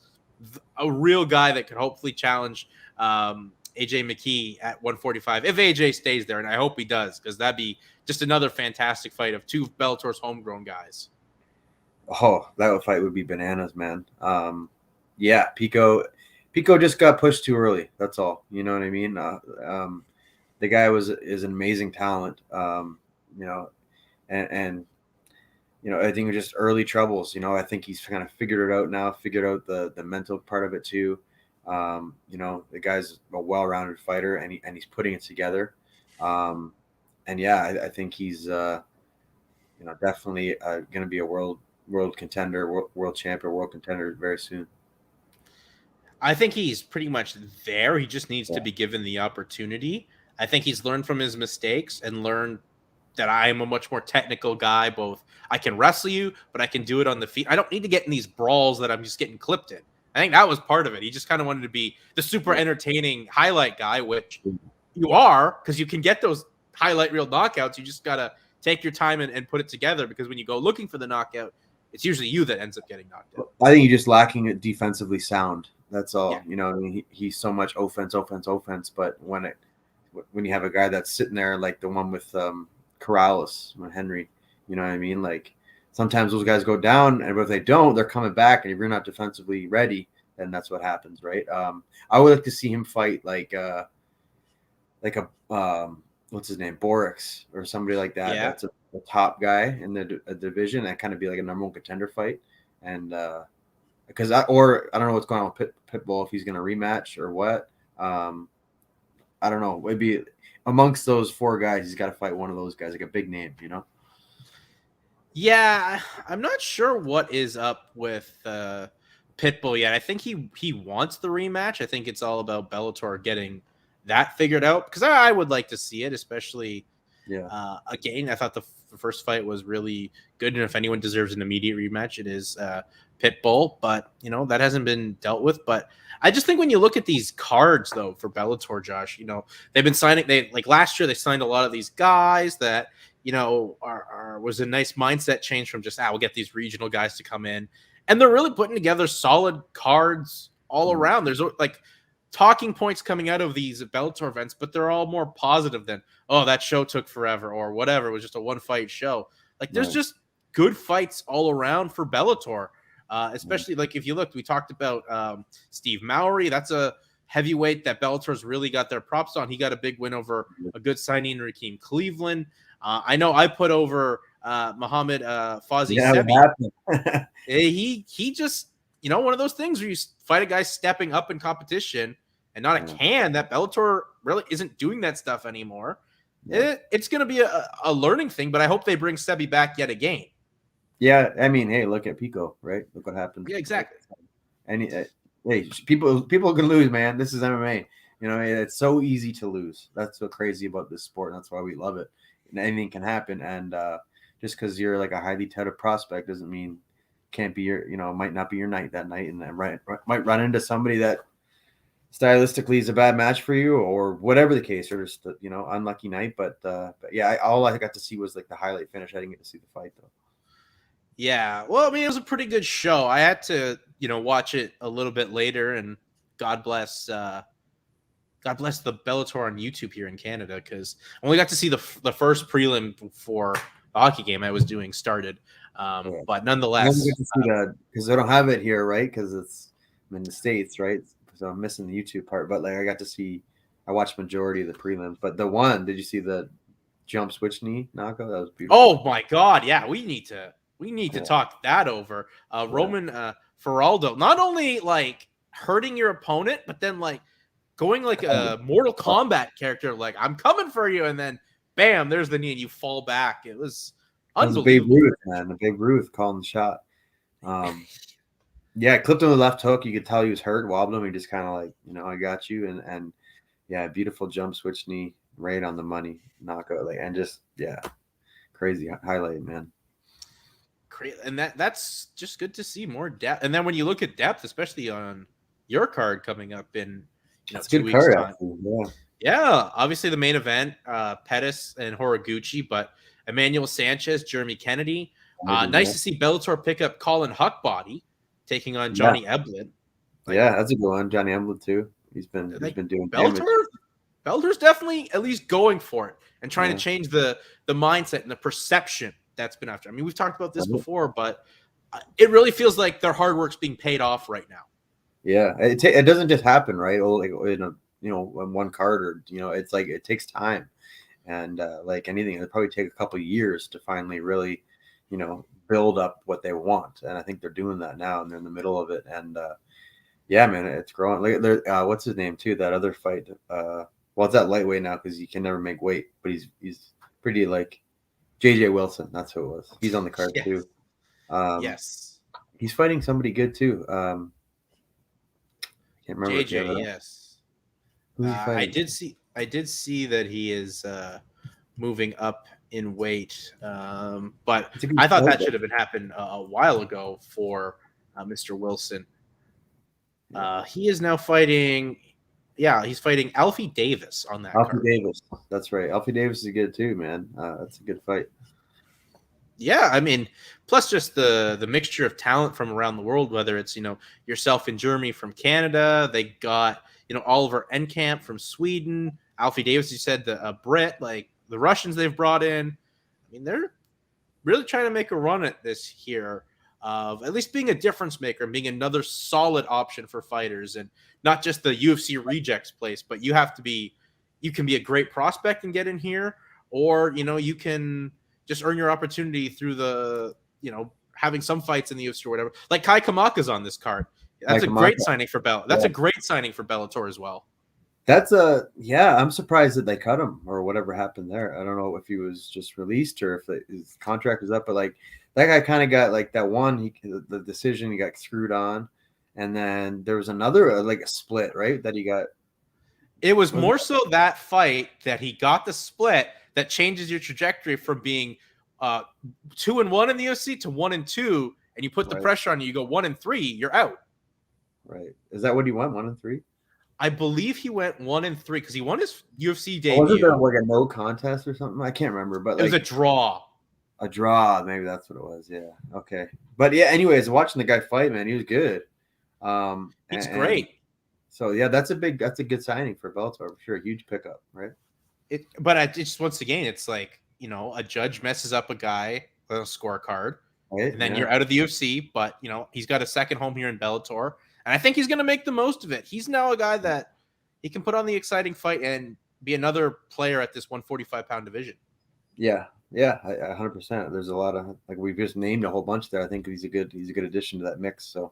A: a real guy that could hopefully challenge AJ McKee at 145 if AJ stays there, and I hope he does, because that'd be just another fantastic fight of two Bellator's homegrown guys.
B: Oh, that fight would be bananas, man. Yeah, Pico just got pushed too early. That's all. You know what I mean? The guy is an amazing talent. And I think just early troubles. I think he's kind of figured it out now. Figured out the mental part of it too. The guy's a well-rounded fighter, and he's putting it together. And yeah, I think he's definitely going to be a world contender, world champion, world contender very soon.
A: I think he's pretty much there. He just needs to be given the opportunity. I think he's learned from his mistakes and learned that I am a much more technical guy. Both I can wrestle you, but I can do it on the feet. I don't need to get in these brawls that I'm just getting clipped in. I think that was part of it. He just kind of wanted to be the super entertaining highlight guy, which you are, because you can get those highlight reel knockouts. You just got to take your time and put it together, because when you go looking for the knockout, it's usually you that ends up getting knocked out.
B: I think you're just lacking it defensively sound. That's all. Yeah. He's so much offense, but when you have a guy that's sitting there like the one with Corrales, when Henry, you know what I mean? Like sometimes those guys go down, and if they don't, they're coming back. And if you're not defensively ready, then that's what happens, right? I would like to see him fight like a what's his name, Borix or somebody like that. Yeah. That's a top guy in the division. That kind of be like a number one contender fight, and because I don't know what's going on with Pitbull, if he's going to rematch or what. I don't know. Maybe amongst those four guys, he's got to fight one of those guys, like a big name, Yeah,
A: I'm not sure what is up with Pitbull yet. I think he wants the rematch. I think it's all about Bellator getting that figured out, because I would like to see it, especially again. I thought the first fight was really good, and if anyone deserves an immediate rematch, it is Pitbull. But that hasn't been dealt with. But I just think when you look at these cards though for Bellator, Josh, they've been signing. They like last year they signed a lot of these guys that was a nice mindset change from just we'll get these regional guys to come in. And they're really putting together solid cards all around. There's like talking points coming out of these Bellator events, but they're all more positive than, oh, that show took forever or whatever. It was just a one-fight show. Like there's just good fights all around for Bellator, especially like if you look, we talked about Steve Mowry. That's a heavyweight that Bellator's really got their props on. He got a big win over a good signing, Rakeem Cleveland. I know I put over Muhammad Fauzi Sebi. He just, one of those things where you fight a guy stepping up in competition and not a can. That Bellator really isn't doing that stuff anymore. It's going to be a learning thing, but I hope they bring Sebi back yet again.
B: Yeah, I mean, hey, look at Pico, right? Look what happened.
A: Yeah, exactly.
B: And hey, people can lose, man. This is MMA. It's so easy to lose. That's what's crazy about this sport, and that's why we love it. And anything can happen, and just because you're like a highly touted prospect doesn't mean can't be your, might not be your night that night, and then might run into somebody that stylistically is a bad match for you, or whatever the case, or just unlucky night. But yeah, all I got to see was like the highlight finish. I didn't get to see the fight though.
A: Yeah, well, I mean, it was a pretty good show. I had to watch it a little bit later, and God bless the Bellator on YouTube here in Canada, because I only got to see the first prelim for the hockey game I was doing started. But nonetheless,
B: because they don't have it here, right? Because I'm in the States, right? So I'm missing the YouTube part. But like I watched majority of the prelims. But did you see the jump switch knee knockout? That was beautiful.
A: Oh my God, yeah, we need to talk that over. Roman Feraldo, not only like hurting your opponent, but then like going like a Mortal Kombat character, like I'm coming for you, and then bam, there's the knee, and you fall back. It was unbelievable.
B: Babe Ruth, man. The Babe Ruth calling the shot. Yeah, clipped him with the left hook. You could tell he was hurt, wobbled him. He just kind of like, I got you, and yeah, beautiful jump switch knee, right on the money knockout, like, and just crazy highlight, man.
A: And that's just good to see more depth. And then when you look at depth, especially on your card coming up in 2 weeks time. Yeah, obviously the main event, Pettis and Horiguchi, but Emmanuel Sanchez, Jeremy Kennedy. Nice to see Bellator pick up Colin Huckbody taking on Johnny Eblen.
B: That's a good one. Johnny Eblen too. He's been doing
A: Bellator. Bellator's definitely at least going for it and trying to change the mindset and the perception that's been after. I mean, we've talked about this before, but it really feels like their hard work's being paid off right now.
B: Yeah, it doesn't just happen, right? Like on one card, or it's like it takes time, and like anything, it'll probably take a couple of years to finally really, build up what they want. And I think they're doing that now, and they're in the middle of it. And yeah, man, it's growing. Like what's his name too? That other fight. Well, it's that lightweight now because he can never make weight, but he's pretty like JJ Wilson. That's who it was. He's on the card too.
A: Yes,
B: he's fighting somebody good too. Can't remember.
A: JJ, yes. I did see that he is moving up in weight, but I thought that should have been happened a while ago for Mr. Wilson. He is now fighting. Yeah, he's fighting Alfie Davis on that card.
B: Davis, that's right. Alfie Davis is good too, man. That's a good fight.
A: Yeah, I mean, plus just the mixture of talent from around the world, whether it's, yourself and Jeremy from Canada. They got, Oliver Enkamp from Sweden. Alfie Davis, you said, the Brit, like the Russians they've brought in. I mean, they're really trying to make a run at this here of at least being a difference maker and being another solid option for fighters, and not just the UFC rejects place, but you can be a great prospect and get in here, or, you can just earn your opportunity through the, having some fights in the UFC or whatever. Like Kai Kamaka's on this card. That's a great signing for Bellator. That's a great signing for Bellator as well.
B: I'm surprised that they cut him or whatever happened there. I don't know if he was just released or if his contract was up, but like that guy kind of got like that one, the decision he got screwed on, and then there was another like a split, right? That he got.
A: It was more so that fight that he got the split that changes your trajectory from being 2-1 in the UFC to 1-2, and you put the pressure on you. You go 1-3, you're out.
B: Right? Is that what he went 1-3?
A: I believe he went 1-3 because he won his UFC debut.
B: Wasn't there like a no contest or something? I can't remember, but
A: it was a draw.
B: A draw, maybe that's what it was. Yeah. Okay. But yeah, anyways, watching the guy fight, man, he was good.
A: He's great.
B: So yeah, that's a good signing for Bellator for sure. A huge pickup, right?
A: But I just once again, it's like, you know, a judge messes up a guy with a scorecard, right? And then you're out of the UFC. But you know, he's got a second home here in Bellator, and I think he's going to make the most of it. He's now a guy that he can put on the exciting fight and be another player at this 145-pound division.
B: Yeah. Yeah, 100%. There's a lot of, like, we've just named a whole bunch there. I think he's a good addition to that mix. So,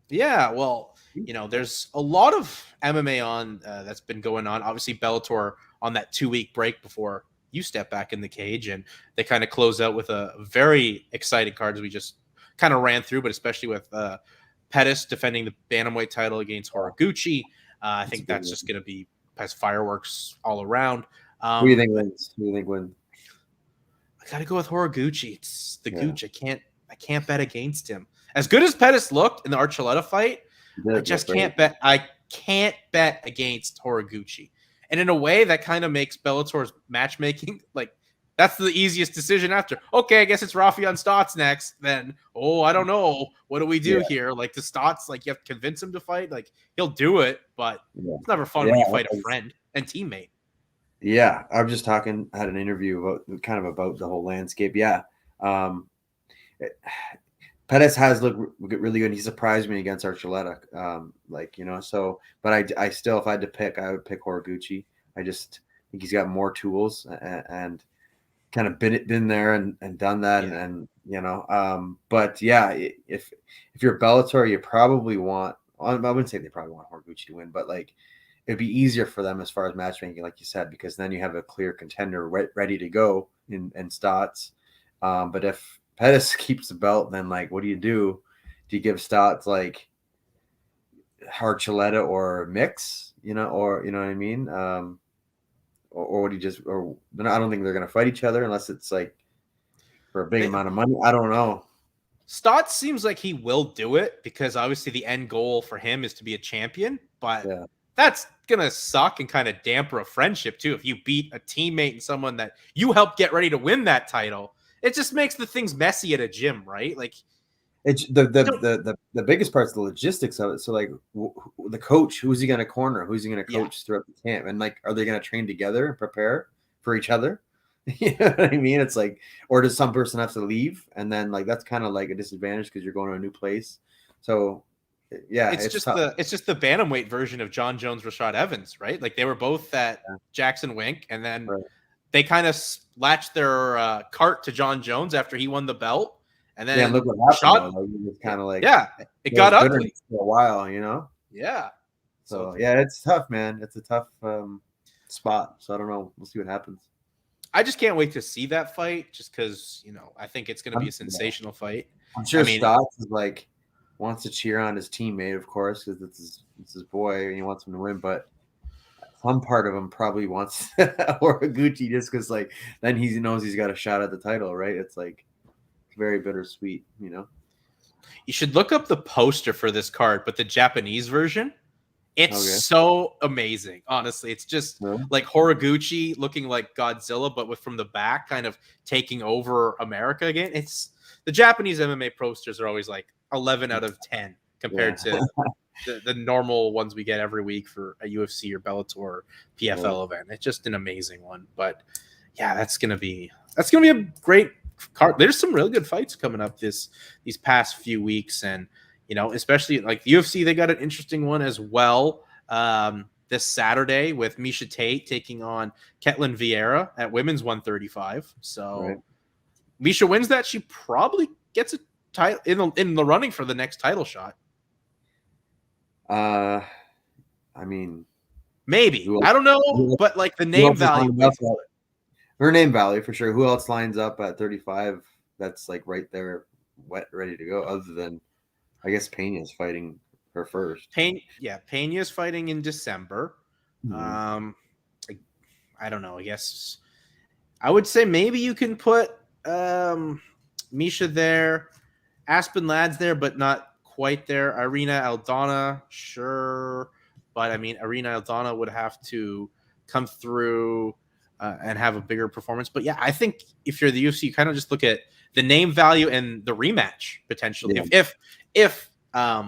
A: yeah, well, you know, there's a lot of MMA on that's been going on. Obviously, Bellator on that 2-week break before you step back in the cage, and they kind of close out with a very exciting card as we just kind of ran through, but especially with Pettis defending the Bantamweight title against Horaguchi. I think that's just going to be as fireworks all around.
B: Who do you think wins?
A: I gotta go with Horaguchi. It's the Gooch. I can't bet against him. As good as Pettis looked in the Archuleta fight, I just can't bet. I can't bet against Horaguchi. And in a way, that kind of makes Bellator's matchmaking like that's the easiest decision after. Okay, I guess it's Rafion Stotts next. Then, I don't know. What do we do here? Like the Stotts, like you have to convince him to fight. Like he'll do it, but it's never fun when you fight a friend and teammate.
B: Yeah, I was just had an interview about the whole landscape. Yeah. Pettis has looked really good. He surprised me against Archuleta. But I still, if I had to pick, I would pick Horaguchi. I just think he's got more tools and kind of been there and done that. Yeah. But yeah, if you're Bellator, you probably want, I wouldn't say they probably want Horaguchi to win, but like, it'd be easier for them as far as matchmaking, like you said, because then you have a clear contender ready to go in Stotts. But if Pettis keeps the belt, then like, what do? Do you give Stotts like Archuleta or mix, or you know what I mean? Or would you just, or I don't think they're going to fight each other unless it's like for a big amount of money. I don't know.
A: Stotts seems like he will do it because obviously the end goal for him is to be a champion, but that's going to suck and kind of damper a friendship too. If you beat a teammate and someone that you helped get ready to win that title, it just makes the things messy at a gym, right? Like
B: it's the biggest part's the logistics of it. So like the coach, who's he going to corner? Who's he going to coach throughout the camp? And like, are they going to train together and prepare for each other? You know what I mean? It's like, or does some person have to leave? And then like, that's kind of like a disadvantage because you're going to a new place. So yeah,
A: it's just the bantamweight version of John Jones, Rashad Evans, right? Like they were both at Jackson Wink, and then they kind of latched their cart to John Jones after he won the belt, and then
B: look what happened. It's kind of like
A: it got ugly
B: for a while,
A: Yeah.
B: So yeah, it's tough, man. It's a tough spot. So I don't know. We'll see what happens.
A: I just can't wait to see that fight, just because I think it's going to be a sensational fight.
B: I'm sure Stotts is like wants to cheer on his teammate, of course, because it's his boy and he wants him to win. But some part of him probably wants Horaguchi just because, like, then he knows he's got a shot at the title, right? It's like very bittersweet, You
A: should look up the poster for this card, but the Japanese version. It's so amazing, honestly. It's just like Horaguchi looking like Godzilla, but from the back, kind of taking over America again. It's the Japanese MMA posters are always like 11 out of 10 compared to the normal ones we get every week for a UFC or Bellator or PFL event. It's just an amazing one. But yeah, that's gonna be a great card. There's some really good fights coming up these past few weeks, and especially like the UFC, they got an interesting one as well this Saturday with Miesha Tate taking on Ketlin Vieira at women's 135. So Miesha wins that, she probably gets a title in the running for the next title shot.
B: I mean,
A: maybe. I don't know, but like the name value.
B: Her name value for sure. Who else lines up at 35 that's like right there, ready to go other than I guess Pena's fighting her first.
A: Pena's fighting in December.
B: Mm-hmm.
A: I don't know. I guess I would say maybe you can put Misha there. Aspen Ladd's there, but not quite there. Irina Aldana, sure. But I mean, Irina Aldana would have to come through and have a bigger performance. But yeah, I think if you're the UFC, you kind of just look at the name value and the rematch potential.
B: Yeah.
A: If I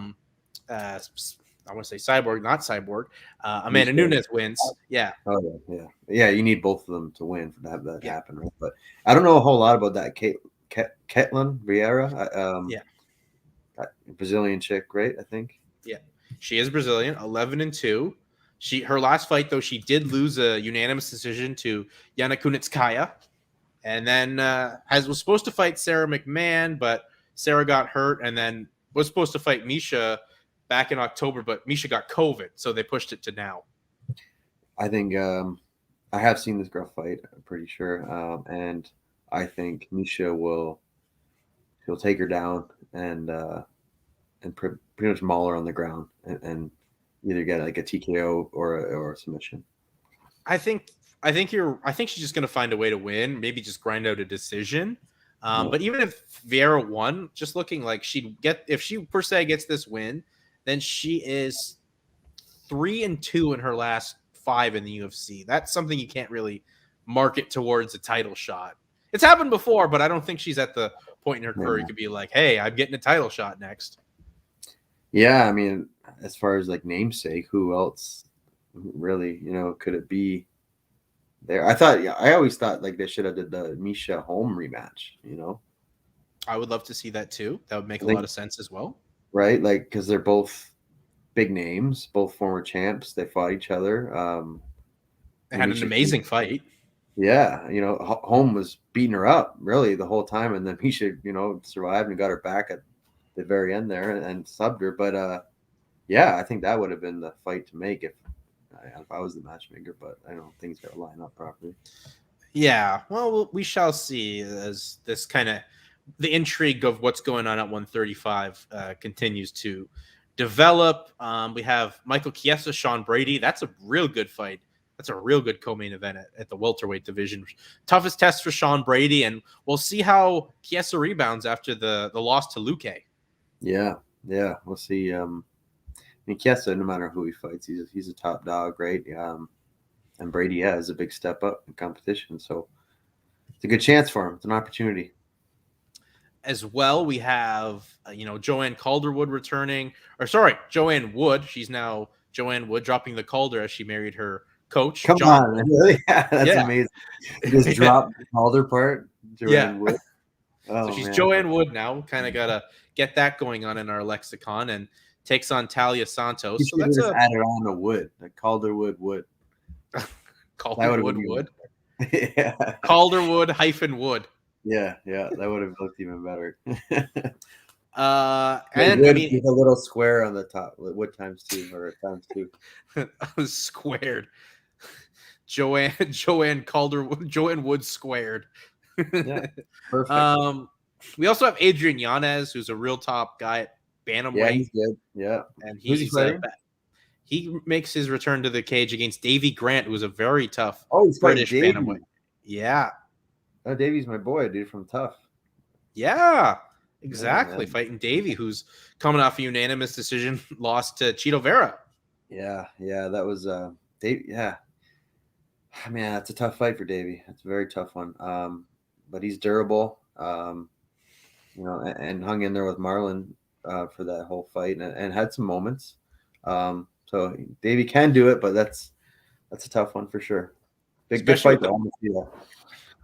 A: want to say Cyborg, not Cyborg, Amanda Nunes wins. Yeah.
B: Oh yeah. You need both of them to win for to have that happen, right? But I don't know a whole lot about that. Ketlin Vieira, Brazilian chick, right? I think.
A: Yeah, she is Brazilian, 11-2. Her last fight though, she did lose a unanimous decision to Yana Kunitskaya, and then was supposed to fight Sarah McMahon, but Sarah got hurt, and then was supposed to fight Misha back in October, but Misha got COVID, so they pushed it to now.
B: I think I have seen this girl fight. I'm pretty sure, and I think Misha he'll take her down and pretty much maul her on the ground and either get like a TKO or a submission.
A: I think she's just gonna find a way to win, maybe just grind out a decision. But even if Vieira won, just looking like if she per se gets this win, then she is 3-2 in her last 5 in the UFC. That's something you can't really market towards a title shot. It's happened before, but I don't think she's at the point in her career you could be like, hey, I'm getting a title shot next.
B: Yeah, I mean, as far as like namesake, who else really, could it be there? I always thought like they should have did the Misha home rematch,
A: I would love to see that too. That would make a lot of sense as well.
B: Right? Like, because they're both big names, both former champs. They fought each other.
A: They had an amazing fight.
B: Yeah, Home was beating her up really the whole time, and then Misha, survived and got her back at the very end there and subbed her. But yeah, I think that would have been the fight to make if I was the matchmaker. But I don't think it's got to line up properly.
A: Yeah, well, we shall see as this kind of the intrigue of what's going on at 135 continues to develop. We have Michael Chiesa, Sean Brady. That's a real good fight. That's a real good co-main event at the welterweight division. Toughest test for Sean Brady, and we'll see how Chiesa rebounds after the loss to Luque.
B: Yeah, we'll see. Chiesa, no matter who he fights, he's a top dog, right? And Brady has a big step up in competition, so it's a good chance for him. It's an opportunity.
A: As well, we have Joanne Calderwood returning, Joanne Wood. She's now Joanne Wood, dropping the Calder as she married her coach.
B: Come
A: John
B: on, really? That's amazing. You just dropped the Calder part. Joanne Wood.
A: Oh, so she's Joanne Wood now. Kind of gotta get that going on in our lexicon, and takes on Talia Santos.
B: You should have just added on a Wood, like Calderwood Wood.
A: Calderwood Wood.
B: Yeah.
A: Calderwood -Wood.
B: Yeah, that would have looked even better.
A: And
B: Wood, with a little square on the top. Wood times 2 or times 2.
A: Squared. Joanne Wood squared.
B: Yeah, perfect.
A: We also have Adrian Yanez, who's a real top guy at Bantamweight.
B: Yeah, he's good. Yeah,
A: and he makes his return to the cage against Davy Grant, who's a very tough British Bantamweight. Yeah.
B: Oh, Davy's my boy, dude, from Tough.
A: Yeah, exactly. Fighting Davy, who's coming off a unanimous decision loss to Chito Vera.
B: Yeah, that was Davy. Yeah, man, that's a tough fight for Davy. That's a very tough one. But he's durable. And hung in there with Marlon for that whole fight and had some moments. So Davy can do it, but that's a tough one for sure. Big fight though.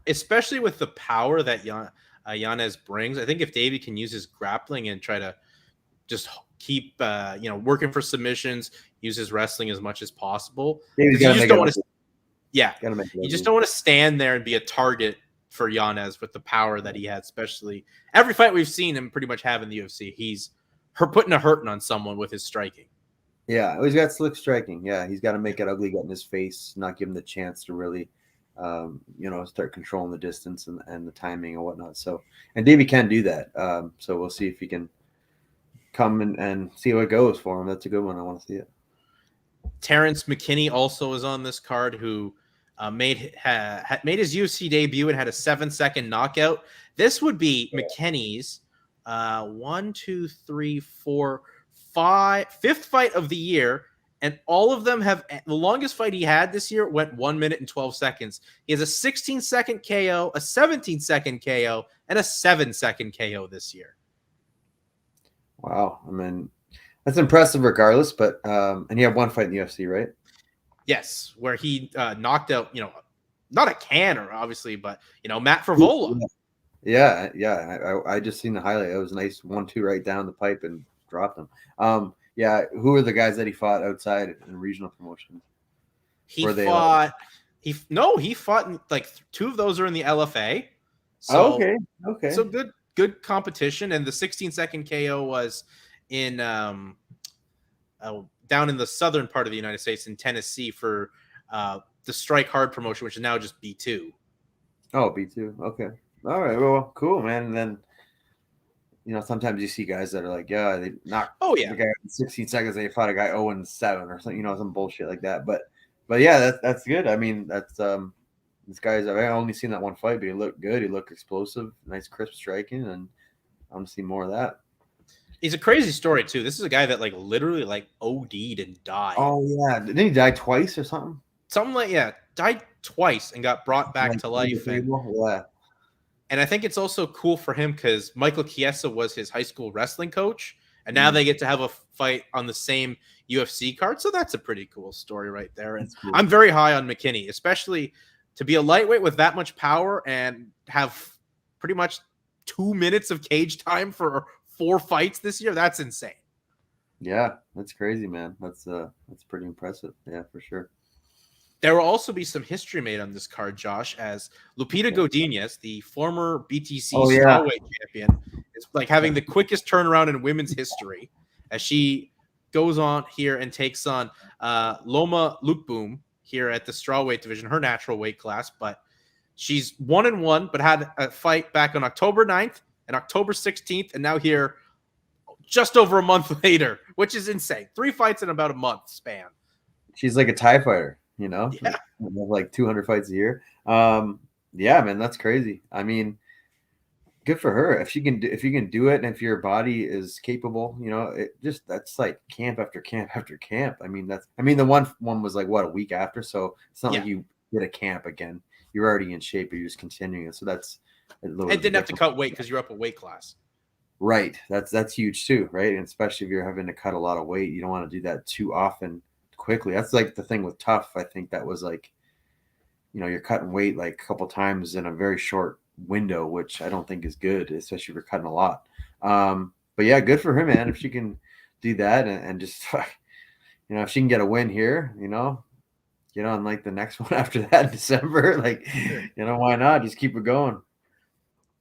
A: Especially with the power that Yanez brings. I think if Davy can use his grappling and try to just keep working for submissions, use his wrestling as much as possible. You just don't want to stand there and be a target for Yanez with the power that he has, especially every fight we've seen him pretty much have in the UFC. He's putting a hurting on someone with his striking.
B: Yeah, he's got slick striking. Yeah, he's got to make it ugly, get in his face, not give him the chance to really, start controlling the distance and the timing and whatnot. So, and Davey can do that. So we'll see if he can come and see how it goes for him. That's a good one. I want to see it.
A: Terence McKinney also is on this card, who made his UFC debut and had a 7-second knockout. This would be McKinney's 5th fight of the year, and all of them have the longest fight he had this year went 1 minute and 12 seconds. He has a 16-second KO, a 17-second KO, and a 7-second KO this year.
B: Wow, I mean, that's impressive regardless. But and you have one fight in the UFC, right?
A: Yes, where he knocked out, not a canner, obviously, but Matt Frivola.
B: Yeah. I just seen the highlight. It was a nice 1-2 right down the pipe and dropped him. Yeah. Who are the guys that he fought outside in regional promotions?
A: He fought like 2 of those are in the LFA. So,
B: okay.
A: So good competition, and the 16-second KO was in down in the southern part of the United States in Tennessee for the Strike Hard promotion, which is now just B2.
B: Oh, B2. Okay. All right. Well, cool, man. And then, sometimes you see guys that are like, yeah, they knocked the guy in 16 seconds. They fought a guy 0-7 or something, some bullshit like that. But yeah, that's good. I mean, that's this guy's. I've only seen that one fight, but he looked good. He looked explosive, nice, crisp striking, and I want to see more of that.
A: He's a crazy story too. This is a guy that literally OD'd and died.
B: Oh yeah, didn't he die twice or something?
A: Died twice and got brought back to life. And I think it's also cool for him because Michael Chiesa was his high school wrestling coach, and now they get to have a fight on the same UFC card. So that's a pretty cool story right there. And cool. I'm very high on McKinney, especially to be a lightweight with that much power and have pretty much 2 minutes of cage time for 4 fights this year. That's insane.
B: Yeah, that's crazy, man. That's pretty impressive. Yeah, for sure.
A: There will also be some history made on this card, Josh, as Lupita Godinez, the former BTC strawweight champion, is having the quickest turnaround in women's history as she goes on here and takes on Loma Lukeboom here at the strawweight division, her natural weight class. But she's 1-1, but had a fight back on October 9th and October 16th, and now here just over a month later, which is insane. 3 fights in about a month span.
B: She's like a TIE fighter. Like 200 fights a year. Yeah, man, that's crazy. I mean, good for her. If you can do it, and if your body is capable, that's like camp after camp after camp. I mean, the one was like a week after, so it's not like you did a camp again. You're already in shape, but you're just continuing it. So that's a little.
A: And didn't have to cut weight because you're up a weight class.
B: Right. That's huge too, right? And especially if you're having to cut a lot of weight, you don't want to do that too often. Quickly. That's like the thing with Tough. I think that was you're cutting weight like a couple times in a very short window, which I don't think is good, especially if you're cutting a lot. But yeah, good for her, man. If she can do that and just if she can get a win here, get on like the next one after that in December, why not? Just keep it going.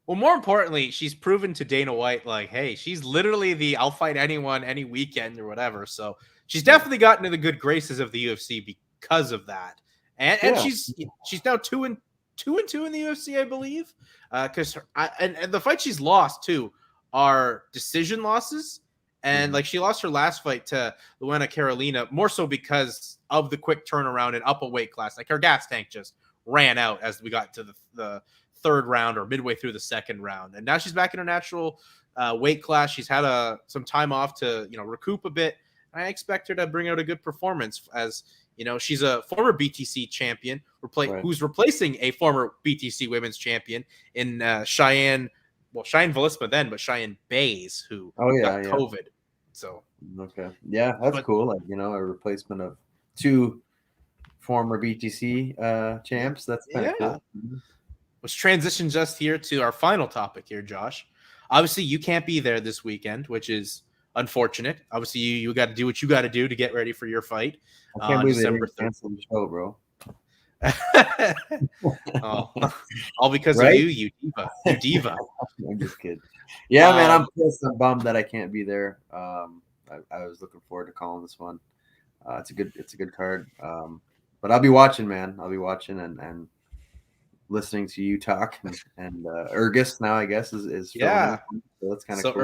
A: Well, more importantly, she's proven to Dana White, hey, she's literally I'll fight anyone, any weekend or whatever. So she's definitely gotten into the good graces of the UFC because of that. And she's now 2-2 in the UFC, I believe. Because and the fight she's lost too are decision losses. And she lost her last fight to Luana Carolina, more so because of the quick turnaround and up a weight class. Her gas tank just ran out as we got to the third round or midway through the second round. And now she's back in her natural weight class. She's had some time off to recoup a bit. I expect her to bring out a good performance as she's a former BTC champion who's replacing a former BTC women's champion in Cheyenne Velisma then, but Cheyenne Bays who got COVID. So
B: that's cool. A replacement of 2 former BTC champs. That's kind of cool.
A: Let's transition just here to our final topic here, Josh. Obviously, you can't be there this weekend, which is unfortunate. Obviously, you got to do what you got to do to get ready for your fight on December 3rd. The show, bro. All because of you diva.
B: I'm just kidding. Yeah, man, I'm pissed. I'm bummed that I can't be there. I was looking forward to calling this one. It's a good card. But I'll be watching, man. I'll be watching and listening to you talk and Urgus now, I guess, is
A: yeah.
B: So that's kind of cool.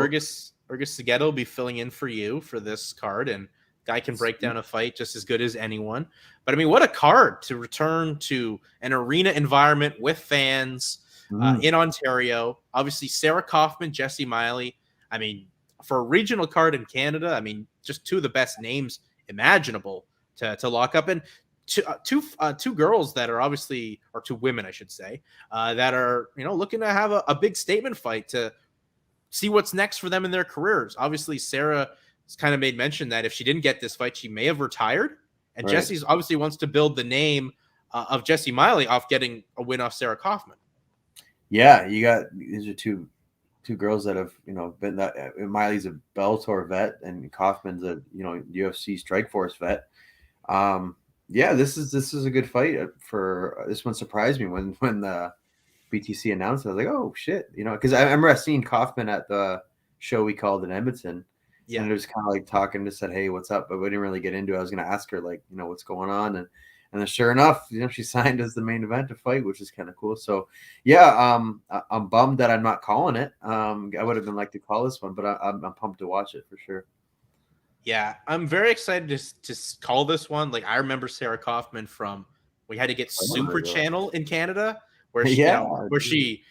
A: Urgasugeto will be filling in for you for this card, and guy can break down a fight just as good as anyone. But I mean, what a card to return to an arena environment with fans in Ontario. Obviously, Sarah Kaufman, Jessie Miley. I mean, for a regional card in Canada, I mean, just two of the best names imaginable to lock up. And two girls that are obviously, or two women, I should say, that are, looking to have a big statement fight to see what's next for them in their careers. Obviously, Sarah has kind of made mention that if she didn't get this fight, she may have retired. And Jessie's obviously wants to build the name of Jessie Miley off getting a win off Sarah Kaufman.
B: Yeah, these are two girls that have been that. Miley's a Bellator vet, and Kaufman's a UFC Strikeforce vet. This is a good fight. For this one surprised me when the BTC announced it. I was like, oh shit, because I remember seeing Kaufman at the show we called in Edmonton. Yeah. And it was kind of like talking, just said, hey, what's up? But we didn't really get into it. I was going to ask her, like, what's going on. And then sure enough, she signed as the main event to fight, which is kind of cool. So, yeah, I'm bummed that I'm not calling it. I would have been like to call this one, but I'm pumped to watch it for sure.
A: Yeah, I'm very excited to call this one. Like, I remember Sarah Kaufman from, we had to get Super Channel in Canada, where she,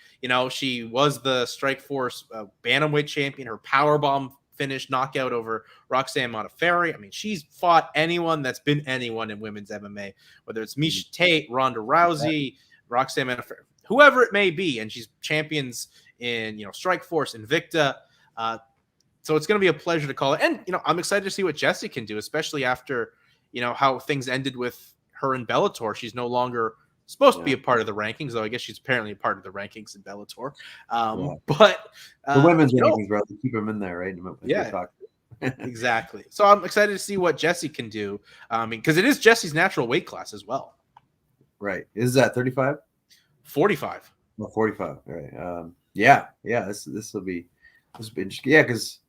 A: she was the Strikeforce Bantamweight champion, her powerbomb finish knockout over Roxanne Modafferi. I mean, she's fought anyone that's been anyone in women's MMA, whether it's Miesha Tate, Ronda Rousey, Roxanne Modafferi, whoever it may be. And she's champions in, Strikeforce, Invicta. So it's going to be a pleasure to call it. And, I'm excited to see what Jessie can do, especially after, how things ended with her in Bellator. She's no longer supposed to be a part of the rankings, though I guess she's apparently a part of the rankings in Bellator. But
B: the women's rankings, bro, they keep them in there, right?
A: Exactly. So I'm excited to see what Jessie can do. Because it is Jessie's natural weight class as well.
B: Right. Is that 35?
A: 45.
B: Well, 45. Right. This will be interesting. Yeah, because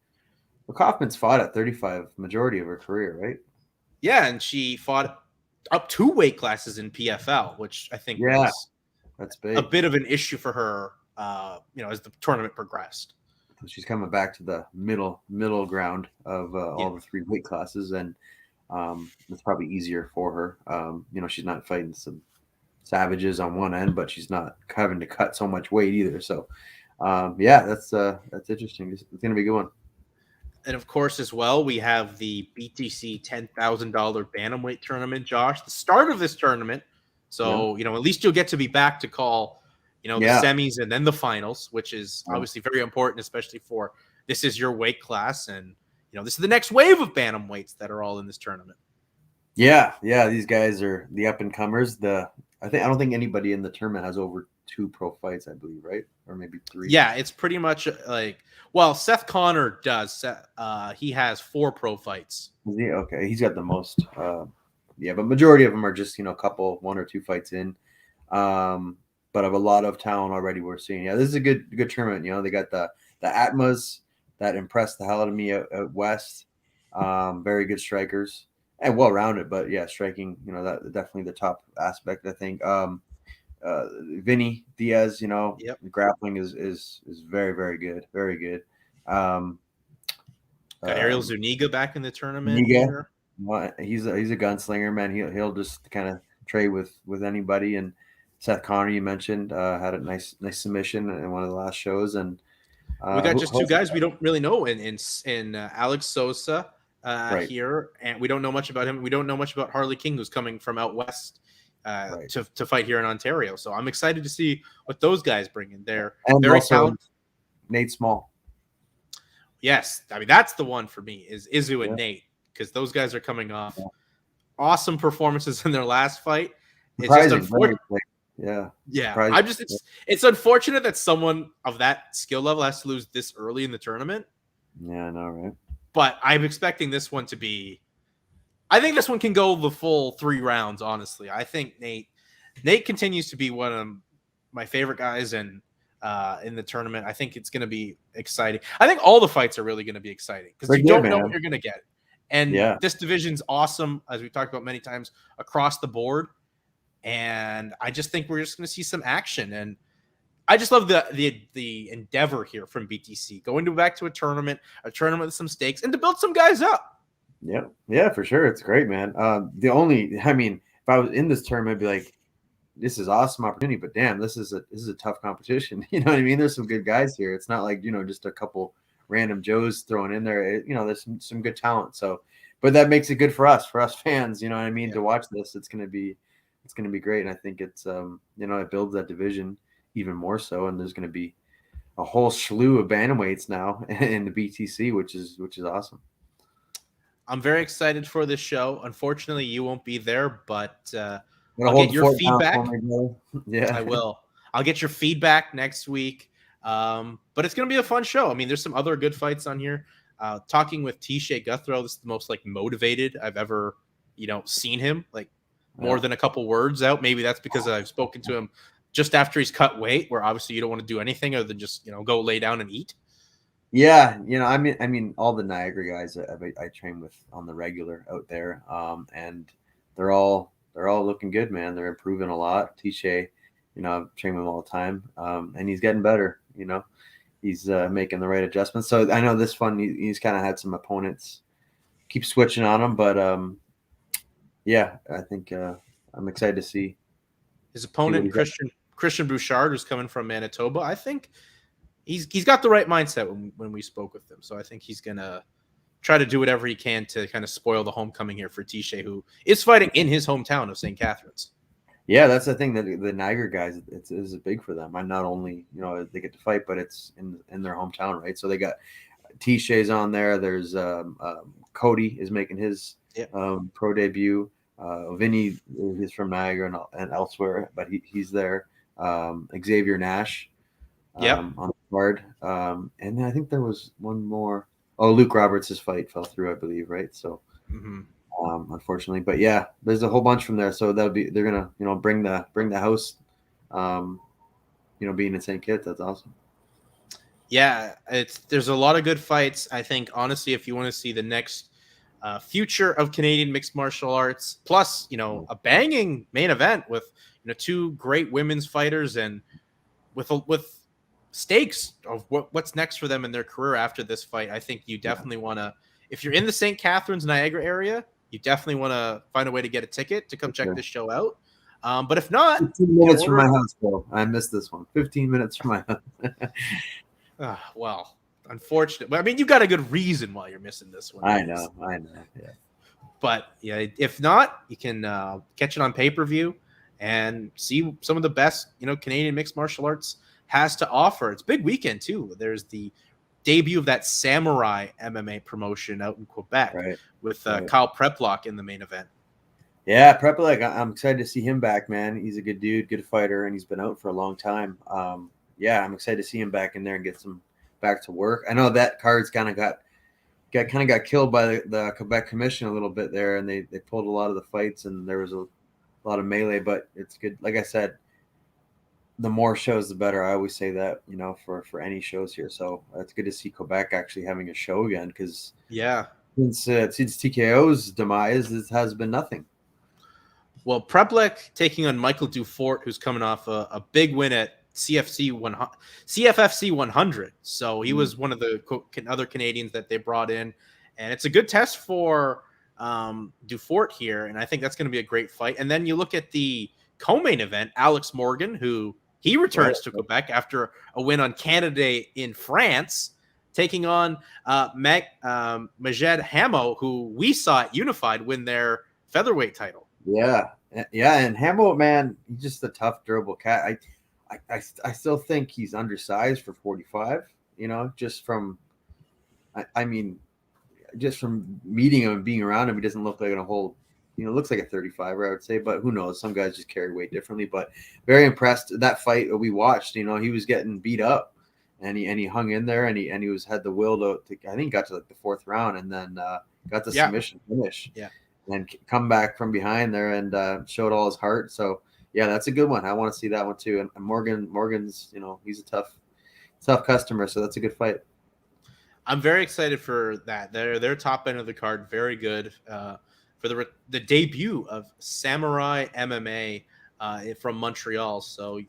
B: Kaufman's fought at 35 majority of her career, right?
A: Yeah, and she fought up 2 weight classes in PFL, which I think was
B: that's big.
A: A bit of an issue for her, as the tournament progressed.
B: So she's coming back to the middle ground of all the 3 weight classes, and it's probably easier for her. She's not fighting some savages on one end, but she's not having to cut so much weight either. So, that's interesting. It's going to be a good one.
A: And of course, as well, we have the BTC $10,000 Bantamweight tournament, Josh, the start of this tournament. So, at least you'll get to be back to call, the semis and then the finals, which is obviously very important, especially for this is your weight class. And, this is the next wave of Bantamweights that are all in this tournament.
B: Yeah. These guys are the up and comers. I don't think anybody in the tournament has over 2 pro fights, I believe, right? Or maybe 3.
A: Yeah, it's pretty much Seth Connor does. He has 4 pro fights.
B: Is he? Okay, he's got the most. But majority of them are just 1 or 2 fights in. But of a lot of talent already we're seeing. Yeah, this is a good tournament. They got the Atmas that impressed the hell out of me at West. Very good strikers and well rounded, but striking. That definitely the top aspect, I think. Vinny Diaz, grappling is very, very good. Very good.
A: Got Ariel Zuniga back in the tournament.
B: Well, he's a gunslinger, man. He'll just kind of trade with anybody. And Seth Connor, you mentioned, had a nice submission in one of the last shows. And
A: we got just 2 guys we don't really know in Alex Sosa here, and we don't know much about him. We don't know much about Harley King, who's coming from out west. To fight here in Ontario. So I'm excited to see what those guys bring in there.
B: And very talented. Nate Small.
A: Yes. I mean, that's the one for me is Izu and Nate, because those guys are coming off awesome performances in their last fight. It's just unfortunate. It's unfortunate that someone of that skill level has to lose this early in the tournament.
B: Yeah, I know, right?
A: But I'm expecting this one to be, I think this one can go the full 3 rounds, honestly. I think Nate continues to be one of my favorite guys in the tournament. I think it's going to be exciting. I think all the fights are really going to be exciting because you don't know what you're going to get. And this division's awesome, as we talked about many times, across the board. And I just think we're just going to see some action. And I just love the endeavor here from BTC, going back to a tournament with some stakes, and to build some guys up.
B: Yeah, yeah, for sure. It's great, man. If I was in this tournament, I'd be like, this is awesome opportunity, but damn, this is a tough competition. You know what I mean? There's some good guys here. It's not like, just a couple random Joes thrown in there. There's some good talent. So, but that makes it good for us fans. You know what I mean?
A: Yeah.
B: To watch this, it's gonna be great. And I think it's it builds that division even more so. And there's gonna be a whole slew of bantamweights now in the BTC, which is awesome.
A: I'm very excited for this show. Unfortunately, you won't be there, but
B: I'll
A: get your feedback.
B: Yeah,
A: I will. I'll get your feedback next week. But it's going to be a fun show. I mean, there's some other good fights on here. Talking with T-Shay Guthrow, this is the most motivated I've ever, seen him. More than a couple words out. Maybe that's because I've spoken to him just after he's cut weight, where obviously you don't want to do anything other than just, go lay down and eat.
B: Yeah, I mean, all the Niagara guys I train with on the regular out there, and they're all looking good, man. They're improving a lot. T-Shay, I've trained with him all the time, and he's getting better. He's making the right adjustments. So I know this one, he's kind of had some opponents keep switching on him, but yeah, I think I'm excited to see
A: his opponent, Christian Bouchard, who's coming from Manitoba. I think he's got the right mindset when we spoke with him. So I think he's going to try to do whatever he can to kind of spoil the homecoming here for T-Shay, who is fighting in his hometown of St. Catharines.
B: Yeah, that's the thing, that the Niagara guys, it's big for them. And not only, they get to fight, but it's in their hometown, right? So they got T-Shay's on there. There's Cody is making his pro debut. Vinny is from Niagara and elsewhere, but he's there. Xavier Nash. On the card. And then I think there was one more. Oh, Luke Roberts' fight fell through, I believe, right? So, unfortunately, but yeah, there's a whole bunch from there. So they're gonna, bring the house, being in St. Kitts. That's awesome.
A: Yeah, there's a lot of good fights. I think honestly, if you want to see the next future of Canadian mixed martial arts, plus a banging main event with two great women's fighters and with stakes of what's next for them in their career after this fight, I think you definitely want to, if you're in the St. Catharines, Niagara area, you definitely want to find a way to get a ticket to come check this show out. But if not,
B: 15 minutes from my house, bro. I missed this one. 15 minutes from my house.
A: Well, unfortunate. I mean, you got a good reason why you're missing this one.
B: I know. Yeah.
A: But yeah, if not, you can catch it on pay-per-view and see some of the best, Canadian mixed martial arts has to offer. It's a big weekend too. There's the debut of that Samurai MMA promotion out in Quebec, with Kyle Preplock in the main event.
B: Yeah, Preplock, I'm excited to see him back, man. He's a good dude, good fighter, and he's been out for a long time. Yeah, I'm excited to see him back in there and get some back to work. I know that card's kind of got killed by the Quebec Commission a little bit there, and they pulled a lot of the fights, and there was a lot of melee, but it's good. Like I said, the more shows, the better. I always say that, for any shows here. So it's good to see Quebec actually having a show again, because since TKO's demise, it has been nothing.
A: Well, Preplock taking on Michael Dufort, who's coming off a big win at CFFC 100. So he was one of the other Canadians that they brought in, and it's a good test for Dufort here, and I think that's going to be a great fight. And then you look at the co-main event, Alex Morgan, who he returns to Quebec after a win on Canada in France, taking on Majed Hamo, who we saw at Unified win their featherweight title.
B: Yeah, and Hamo, man, he's just a tough, durable cat. I still think he's undersized for 45. Just from meeting him and being around him, he doesn't look like a whole. Looks like a 35er, I would say, but who knows? Some guys just carry weight differently. But very impressed. That fight we watched, he was getting beat up, and he hung in there, and he had the will to I think got to the fourth round, and then got the submission finish.
A: Yeah,
B: and come back from behind there and showed all his heart. So yeah, that's a good one. I want to see that one too. And Morgan's, he's a tough customer, so that's a good fight.
A: I'm very excited for that. Their top end of the card, very good. For the debut of Samurai MMA from Montreal. So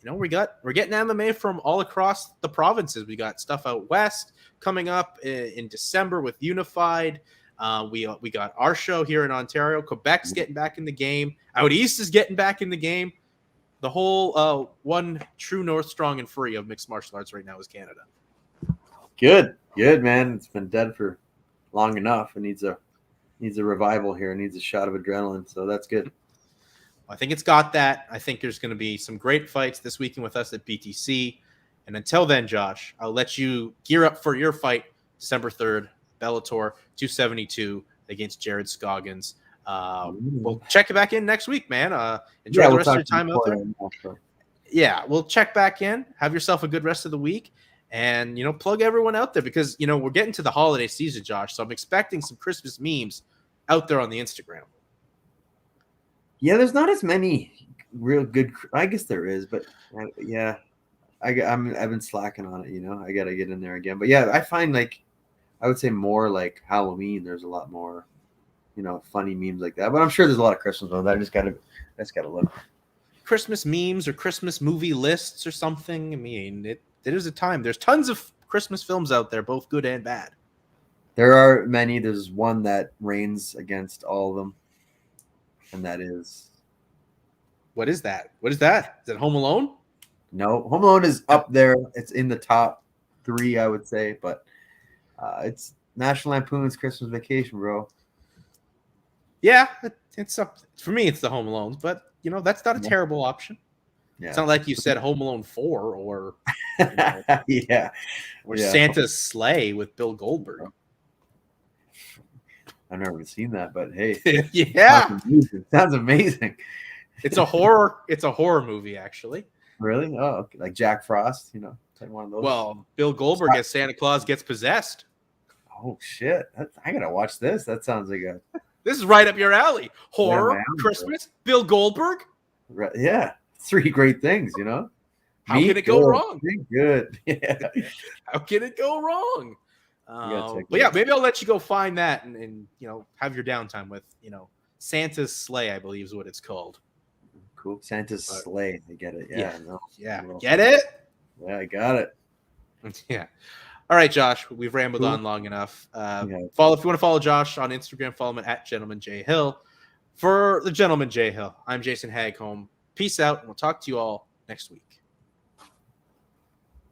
A: we're getting MMA from all across the provinces. We got stuff out west coming up in December with Unified. We got our show here in Ontario. Quebec's getting back in the game. Out east is getting back in the game. The whole one true north, strong and free of mixed martial arts right now is Canada.
B: Good, man. It's been dead for long enough. It needs a revival here. It needs a shot of adrenaline. So that's good.
A: I think it's got that. I think there's going to be some great fights this weekend with us at BTC. And until then, Josh, I'll let you gear up for your fight December 3rd, Bellator 272 against Jared Scoggins. We'll check it back in next week, man. Enjoy the rest of your time out there. Yeah, we'll check back in. Have yourself a good rest of the week. And, plug everyone out there because, we're getting to the holiday season, Josh. So I'm expecting some Christmas memes out there on the Instagram.
B: Yeah, there's not as many real good. I guess there is, but yeah, I've been slacking on it. I got to get in there again. But yeah, I find I would say more like Halloween. There's a lot more, funny memes like that. But I'm sure there's a lot of Christmas ones. I just gotta look.
A: Christmas memes or Christmas movie lists or something. I mean, there's a time. There's tons of Christmas films out there, both good and bad.
B: There are many. There's one that reigns against all of them. And that is,
A: what is that? Is it Home Alone?
B: No, Home Alone is up there. It's in the top 3, I would say, but it's National Lampoon's Christmas Vacation, bro.
A: Yeah, it's up for me. It's the Home Alones, but that's not a terrible option. Yeah. It's not like you said Home Alone 4 or Santa's Sleigh with Bill Goldberg.
B: I've never seen that, but hey,
A: yeah,
B: sounds amazing.
A: It's a horror movie, actually.
B: Really? Oh, okay. Like Jack Frost, like one of those.
A: Well, Bill Goldberg as Santa Claus gets possessed.
B: Oh shit! I gotta watch this. That sounds like
A: This is right up your alley. Horror, Christmas, Bill Goldberg.
B: Right, yeah, 3 great things.
A: How can it go wrong?
B: Good. Yeah.
A: How can it go wrong? But yeah, maybe I'll let you go find that and have your downtime with Santa's Sleigh, I believe is what it's called.
B: Cool. Santa's Sleigh. I get it. Yeah.
A: Get it?
B: Yeah, I got it.
A: Yeah. All right, Josh. We've rambled on long enough. If you want to follow Josh on Instagram, follow him at Gentleman J Hill. For the Gentleman J Hill, I'm Jason Hagholm. Peace out, and we'll talk to you all next week.